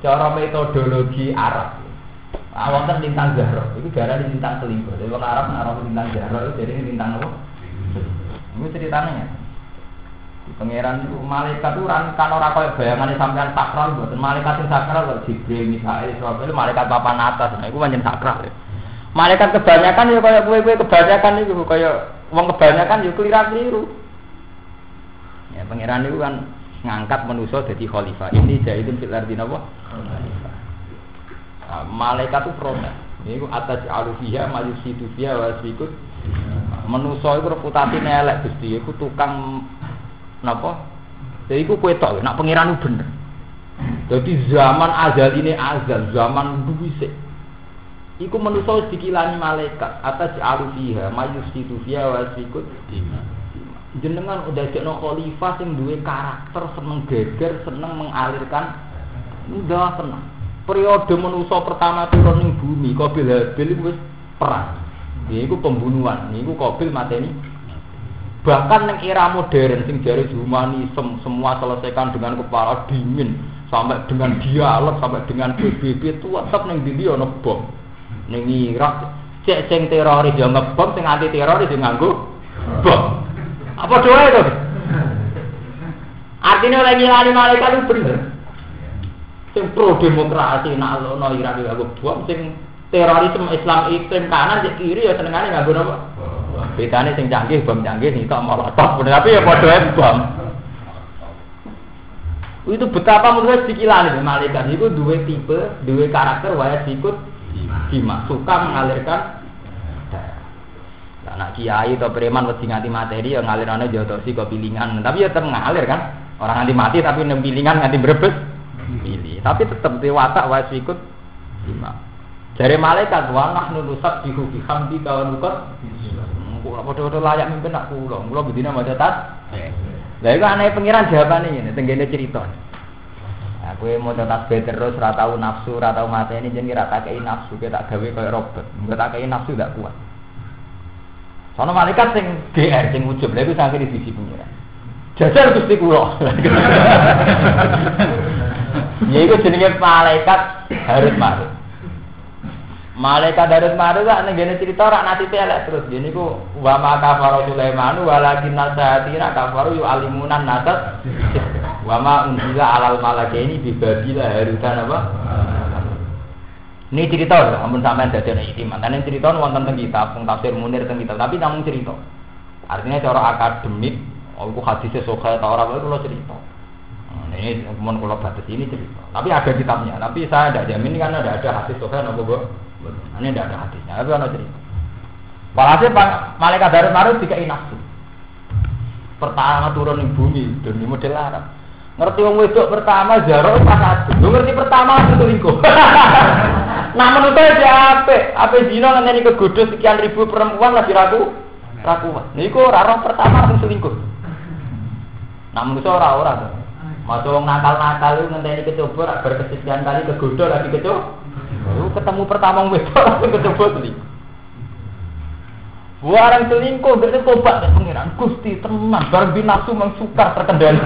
Cara metodologi Arab. Wonten lintang Zahra, itu darah di lintang selingkuh. Jadi orang Arab naruh lintang Zahra itu jadi lintang apa? Ini ceritanya ya. Di pangeran itu malaikat itu kan orang kaya bayangannya sampean sakral, bukan malaikat yang sakral kalau Jibril, Mikail, Israfil, malaikat papan atas. Nah itu macam sakral. Ya. Malaikat kebanyakan ya kayak kue kebanyakan itu kayak uang kebanyakan ya keliru. Ya pangeran itu kan ngangkat manusia jadi khalifah. Ini jahitun fil ardi napa? Malaikat itu protes. Ini atas alufiya, majusidu fiya, wasikut. Manusia itu reputasinya elek Gusti. Itu tukang napa? Jadi itu kue tok. Nak pangeran itu bener. Jadi zaman azal ini azal, zaman duwisik. Iku manusia dikilani malaikat atas alufiya, majusidu fiya, wasikut. Jenengan udah jadi khalifah yang duwe karakter seneng geger, seneng mengalirkan. Udah tenang. Periode manusia pertama turun ning bumi, Qabil Habil wis perang. Iku pembunuhan. Niku Qabil mateni Bahkan ning era modern sing jare humanisme semua selesaikan dengan kepala dingin, sampai dengan dialog, sampai dengan PBB itu tetep ning ndi ana bom. Ning Irak cek sing teroris yo ngebom, sing anti teroris yo nganggo bom. Apa doa itu? Artinya lagi ngilani malaikat itu bener. Sing pro demokrasi nak ono Irak yo nganggo bom, sing terorisme Islam ekstrem kanan cek kiri ya senengane nganggo apa? Bedane sing canggih bom canggih nih tok molotov, tapi ya padha ae bom. Itu betapa menurut sikilane malaikat itu dua tipe, dua karakter wae sikut Dima suka mengalirkan darah. Nah, kiai atau preman wedi nganti materi ya ngalirane jodosi kok pilingan, tapi ya tetep ngalir kan. Orang nganti mati tapi nem pilingan nganti brebes pilih. Tapi tetep watak wae sikut Dima. Jare malaikat wa nahnu nusabbihu bihamdi wa nuqad. Kula padha-padha layak mimpin nak kula bedina maca tas. Lah iku aneh pengiran jawabane ngene tenggene crita. Aku maca tasbih terus ora tau nafsu, ora tau mateni jenenge ora tak kei nafsu, tak gawe koyo robot. Enggak tak kei nafsu ndak kuat. Sono malaikat sing GR sing ujub lha iku sakit di sisi pengiran. Jajar Gusti kula. Ya iku jenenge malaikat Harut Marut. Malaikat Harut Marut kan ngene cerita rak nasibe elek terus. Gene iku wa ma kafara Sulaiman walakin nasatina kafaru yu'allimunan nasat. Wa ma unzila alal malakaini bi Babil Harutan apa? Ini cerita ampun sampean dadene iman. Tane cerita wonten teng kitab, teng tafsir Munir teng kitab, tapi namung cerita. Artinya cara akademik, iku hadise sahih ta ora wae kula cerita. Ini mun kula batas ini cerita. Tapi ada kitabnya, tapi saya tidak jamin kan ada hadis sahih napa, Bu? Ini tidak ada hadisnya, tapi ada cerita. Walhasil malaikat Harut Marut dikai nafsu. Pertama turun di bumi, demi model Arab. Ngerti wong wedok pertama jaro pas adu. Lu ngerti pertama langsung selingkuh. Nah menurut saya apa zina ngene kegodho sekian ribu perempuan lagi ragu. Niku ora roh pertama langsung selingkuh. Nah menurut saya ora. Masuk wong nakal-nakal lu ngenteni kecoba bar kesekian kali kegodho lagi kecoba. Lu ketemu pertama wong wedok langsung kecoba selingkuh. Warang selingkuh, dia tobat dari pengiran Gusti tenang, barang binafsu mengsukar terkendali.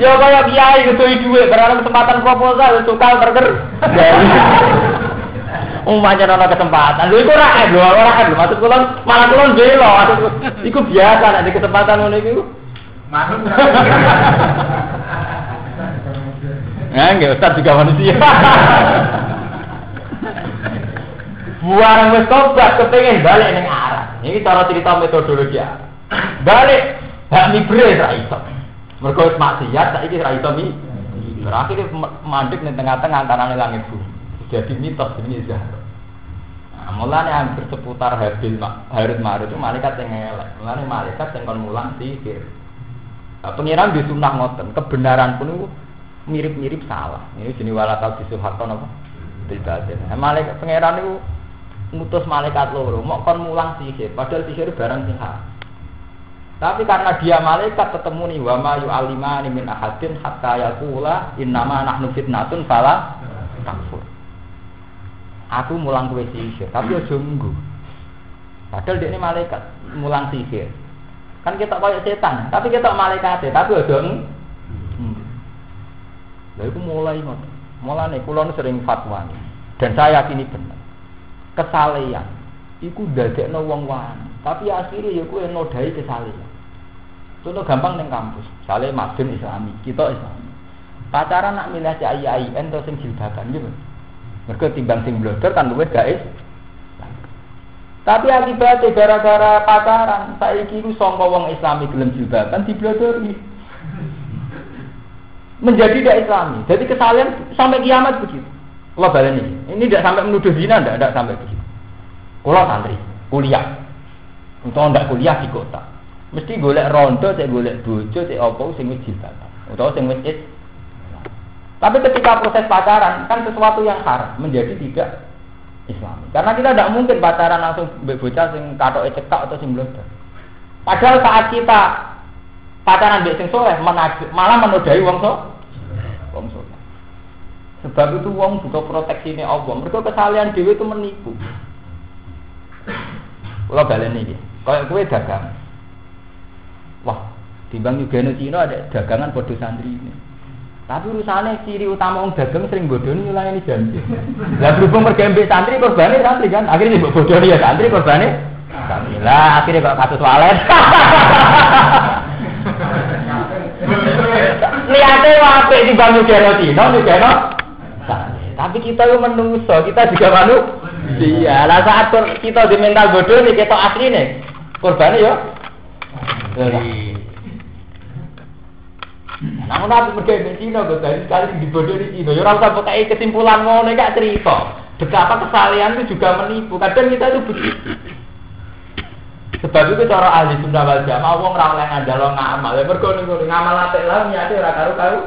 Ya kayak kiai gitu duit, karena kesempatan proposal sukar terkendali. Umpamanya ada kesempatan, lu itu rakyat, maksud kulon malah kulon belo, itu biasa ada kesempatan ngono itu. Masuk. Nah, enggak Ustaz juga manusia. Buarang wis tobat kepengin balik ning arah. Iki cara cerita metodologi. Balik hak mibre ra iso. Mergo wis maksiat saiki ra iso mi. Akhire mandek ning tengah-tengah antarané langit bumi. Jadi mitos ini Zahra. Nah, mulane hampir seputar Harut Marut itu malaikat sing elek. Mulane malaikat sing kon mulang sihir. Pengiran di sunah ngoten, kebenaran pun itu mirip-mirip salah. Ini jenis wala tau disuhakon apa? Tidak. Malaikat pengiran itu ngutus malaikat loro, mau kon mulang sihir, padahal sihir barang sing haram. Tapi karena dia malaikat ketemu nih wa ma yu'allimani min ahadin hatta yaqula innama nahnu fitnatun fala takfur. Aku mulang kowe sihir, tapi aja nggo. Padahal dia ini malaikat mulang sihir. Kan kita koyo setan, tapi kita malaikat, tapi aja lha iku mulai ngoten. Mulane kula sering fatwa dan saya yakini benar. Kesalehan iku ndadekno wong wani, tapi akhire ya kuwi nodai kesalehan. Contoh gampang ning kampus, sale madun Islami, kita Islami. Pacaran nak milih cai ento sing jilbaban gitu. Mergo timbang sing blodor kan luwih gaes. Tapi akibatnya gara-gara pacaran, saiki ku sangka wong Islami gelem jilbaban diblodori. Menjadi tidak Islami. Jadi kesalehan sampai kiamat begitu. Kalau balik ini tidak sampai menuduh zina, tidak sampai begitu. Kalau santri, kuliah, untuk tidak kuliah di kota, mesti golek rondo, cek golek bojo, cek opo, sing wis jilbaban, atau sing wis is. Tapi ketika proses pacaran, kan sesuatu yang haram menjadi tidak Islami. Karena kita tidak mungkin pacaran langsung bocah sing katoke cekak atau sing blodor. Padahal saat kita pacaran mbek sing soleh, malah menodai wong soleh. Sebab itu wong butuh proteksi ini Allah. Mereka kesalahan dewi itu menipu. Kula baleni iki. Kaya kowe dagang. Wah, timbang nyugeno Cina ada dagangan padha santri ini. Tapi urusane ciri utama wong dagang sering bodoni nyulayani janji. Lah berhubung mergo mbek santri korbane santri kan. Akhirnya mbok bodoni ya santri korbane. Santri. Lah akhirnya kok kasus walet. Lihatnya apik timbang nyugeno Cina nyugeno santri. Tapi kita yo menungso, kita juga manusia. Lah saat kita di mental bodoh nih ketok asline. Korbane yo. Namun aku mereka Cina, dari sekali dibodoh di Cina. Orang usah pakai kesimpulan ngono gak cerita. Betapa kesalahan itu juga menipu. Kadang kita itu begitu. Sebab itu cara ahli sunnah wal jamaah wong ora oleh ngandalo ngamal. Mergo ngamal apik lah niate ora karo-karo.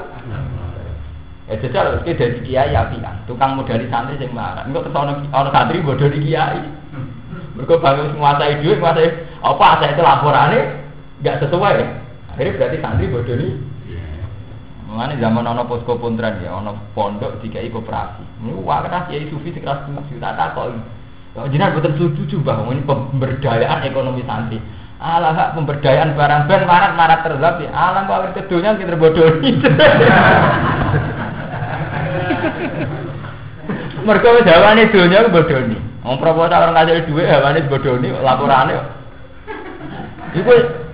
Ya jajal iki dadi kiai apian. Tukang modali santri sing marah. Engko terus ana santri bodoh di kiai. Mergo bangun nguasai dhuwit, nguasai apa asal itu laporane enggak sesuai. Akhirnya berarti santri bodoh ni. Mengenai zaman ono posko pontran ya, ono pondok dikai koperasi. Ini wakil kiai sufi sekeras 7 juta takoi. Jenengan betul setuju bahwa ini pemberdayaan ekonomi santri. Alah hak pemberdayaan barang ben marat terlap ya. Alah kok kedunya kita bodohi. Mergo jawane donya bodoni. Wong proposal orang ngasih duit hawane bodoni laporane.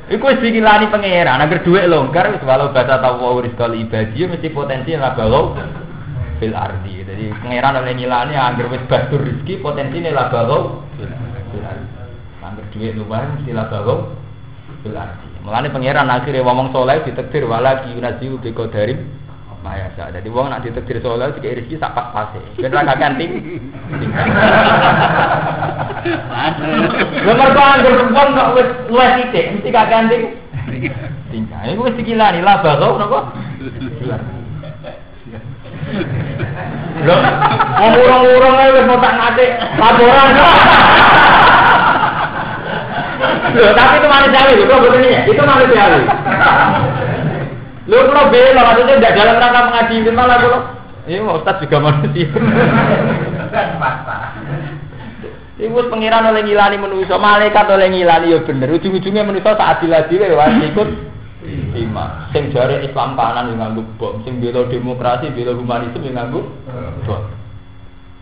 Iku wis dikilani pangeran, agar dhuwit longgar wis walau bata tawu rizqal ibadi mesti potensi labalo fil ardi. Jadi pangeran oleh ngilani agar wis batur rezeki potensine labalo fil ardi. Agar dhuwit luwih mesti labalo fil ardi. Mulane pangeran akhire wong saleh ditakdir wala yunaziu bi qadarim mayasa. Jadi wong nek ditakdir saleh dikek rezeki sak pas-pase. Ben ra ganti. Nomor anggur wong kok wis luwih sithik mesti gak ganti. Tingkah iku wis dikilani lah bago napa? Lho, urung-urung ae wis motak ngate laporan. Lho, tapi itu manusiawi, itu betul ya. Itu manusiawi. Lho, kalau bela maksudnya tidak dalam rangka mengadili malah kalau ini Ustaz juga manusia. Ibu pengiran oleh ngilani manusia, malaikat oleh ngilani ya bener. Ujung-ujungnya manusia saat diladili lewat ikut lima. Sing jare Islam kanan yang nganggo bom, sing bela demokrasi, bela humanisme yang nganggo bom.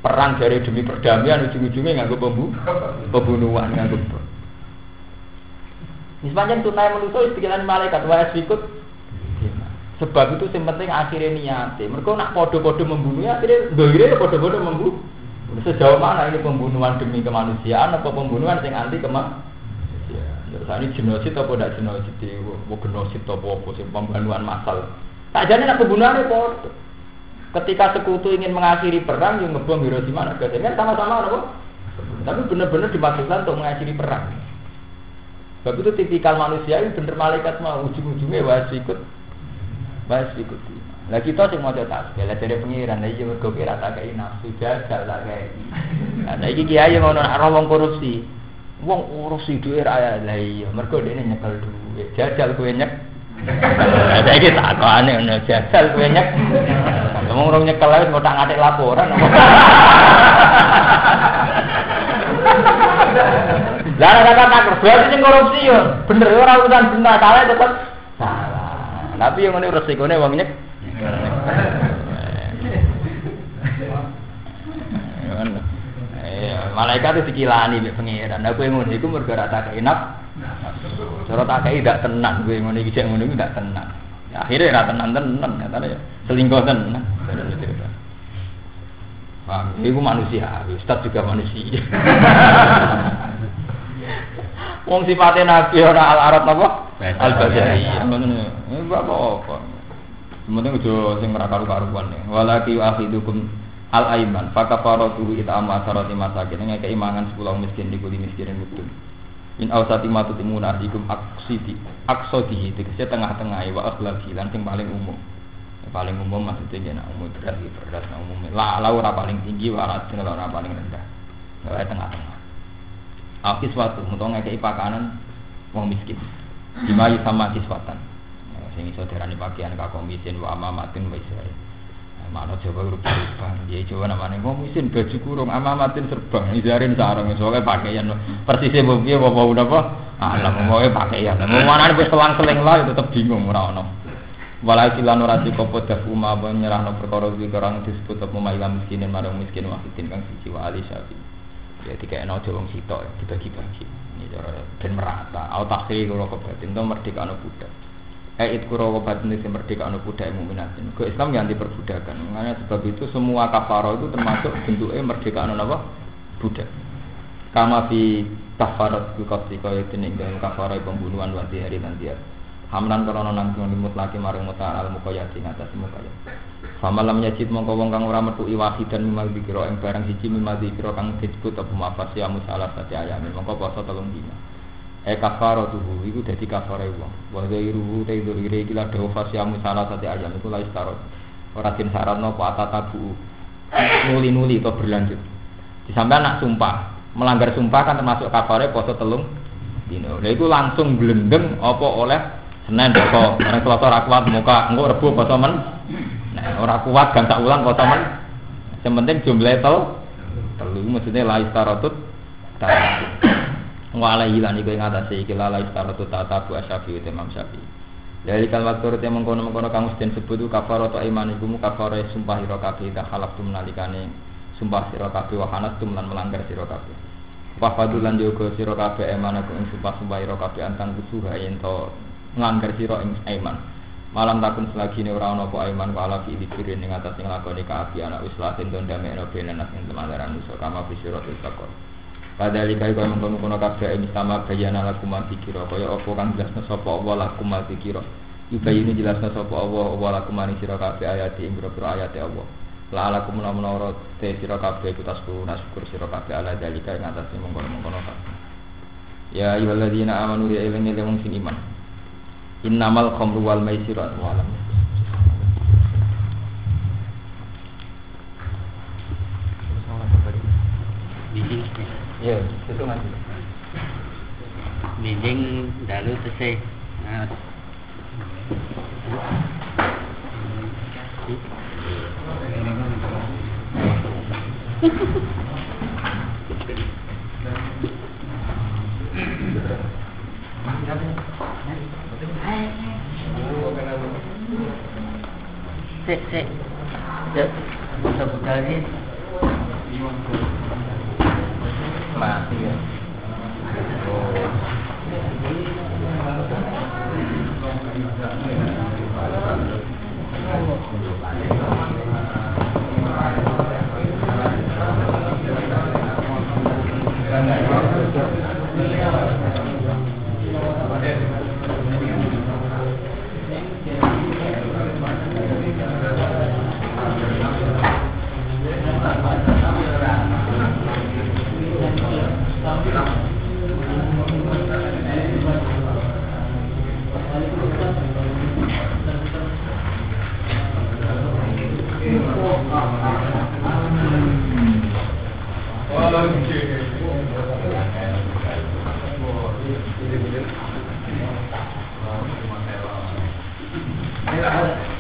Perang jare demi perdamaian ujung-ujungnya nganggo pembunuhan nganggo bom. Sepanjang tunai manusia pikiran malaikat wae ikut. Sebab itu yang penting akhirnya niate. Mereka nak podo-podo membunuh akhirnya doire podo-podo membunuh. Sejauh mana ini pembunuhan demi kemanusiaan atau pembunuhan yang anti kemanusiaan? Terus ini genosid atau tidak genosid? Genosid atau apa? Pembunuhan massal. Tak jadi nak pembunuhan itu. Ketika sekutu ingin mengakhiri perang, yang ngebom Hiroshima Nagasaki kan sama-sama apa? Tapi benar-benar dimaksudkan untuk mengakhiri perang. Sebab itu tipikal manusia ini benar malaikat mau ujung-ujungnya wajib ikut. Bahas ikuti. Lah kita sing maca tasbih, lah dari pengiran lah iya mergo kira tak kei nafsu jajal tak kei. Lah saiki kiai ngono nek ora wong korupsi. Wong korupsi dhuwit ra lah iya mergo dene nyekel dhuwit. Jajal kowe nyek. Lah saiki takokane ngono jajal kowe nyek. Wong urung nyekel wis ngotak ngatik laporan. Lah kata tak berarti sing korupsi yo bener ora urusan benar salah tetep salah. Tapi yang ini resikonya wong nyek. Malaikat itu dikilani mbek pangeran. Lah kowe ngono iku mergo ora tak enak. Cara tak kei ndak tenang kowe ngono iki jek ngono iki ndak tenang. Ya akhire ora tenan katane ya selingkuh tenan. Wah, iku manusia, Ustaz juga manusia. Wong sifate nabi ora al-arad napa? Al-Badari. Ngono. Apa-apa. Sementing aja sing ora karu-karuan. Walaki akhidukum al-aiman. Fakafaratu it'ama sarati masakin. Ngekeki mangan 10 miskin dikuli miskirin betul. In ausati matu timuna dikum aksodi tegese tengah-tengah wa akhlaqi lan sing paling umum. Paling umum maksudnya nek umum beras umum. La ora paling tinggi ora paling rendah. Ora tengah-tengah. Akis suatu mutung ngekei pakanan wong miskin. Dimayu sama kiswatan. Sing iso derani pakaian kakomisin wa amamatin wa israi. Mana Jawa berubah, ya Jawa namanya ngomusin baju kurung, amamatin serbang, ijarin sarung, soalnya pakaian persisnya mobil bawa udah apa? Alam mau pakaian, mau mana ada selang-seling lah tetap bingung orang. Walau kilan orang di kopot dafuma menyerah no perkara orang disebut apa mailam miskinin marang miskin wakitin kang siji wa ali syafi. Ya tiga eno Jawa sitok dibagi-bagi. Ini cara ben merata. Au takhir kula kebatin to merdeka ana budak. It kuro batin itu merdeka anu budak mu'minatin. Ke Islam yang diperbudakan. Makanya sebab itu semua kafaro itu termasuk bentuknya merdeka anu apa? Budak. Kama fi kafarat bukati kaya dening dalam kafaro pembunuhan wanti hari nanti. Hamlan karena nanggung limut laki maring muta al muqayyati ngatas muqayyat. Famalam yajid mongko wong kang ora metu wahidan mimal dikira ing barang siji mimal dikira kang disebut apa mafas ya musalah sate ayam. Mongko poso 3 dina. Kafaro tubuh itu jadi kafaro wong. Wa zairuhu taidurire iki la dawa fasyamu salah sate ayam iku la istarot. Ora din syaratno apa atatabu. Nuli-nuli to berlanjut. Disampean nak sumpah, melanggar sumpah kan termasuk kafare poso 3 dina. Lha iku langsung blendeng apa oleh Senin poso, ora Selasa ora kuat muka, engko Rebo poso men. Nah, ora kuat gan sak wulan poso men. Sing penting jumlahe telu maksudnya la istarotut wala hilan iku ing atase iki la istaratu tatabu asyafi Imam Syafi'i. Dari kal waktu rete mengkono-mengkono kang mesti disebut kafaro ta iman iku kafaro sumpah sira kabeh ta halaf tum nalikane sumpah sira kabeh wa hanas tum lan melanggar sira kabeh. Wa fadulan yoga sira kabeh iman aku ing sumpah sira kabeh antang kusuha yen to nglanggar sira ing iman. Malam takun selagine ora ana apa iman wala fi dikirin ing atase nglakoni kaapian islahin don damekno benenas ing temandaran musuh kama bisira takon. Padahal kaya kaya mengkono-kono kabeh sama bayana lakum dzikira kaya apa kang jelasna sapa Allah lakum dzikira. Ibayine jelasna sapa Allah lakum sira kabeh ayat ing boro-boro ayat Allah. La lakum menawa te sira kabeh kutas syukur sira kabeh ala dalika ing atase mengkono-mengkono kabeh. Ya ayyuhalladzina amanu ya ilangil wong sing iman. Innamal khamru wal maisir wal alam. Ya, itu masih. Mijing dalu tesih. Sik. Ya, buta-buta ini. Mati ya. Ini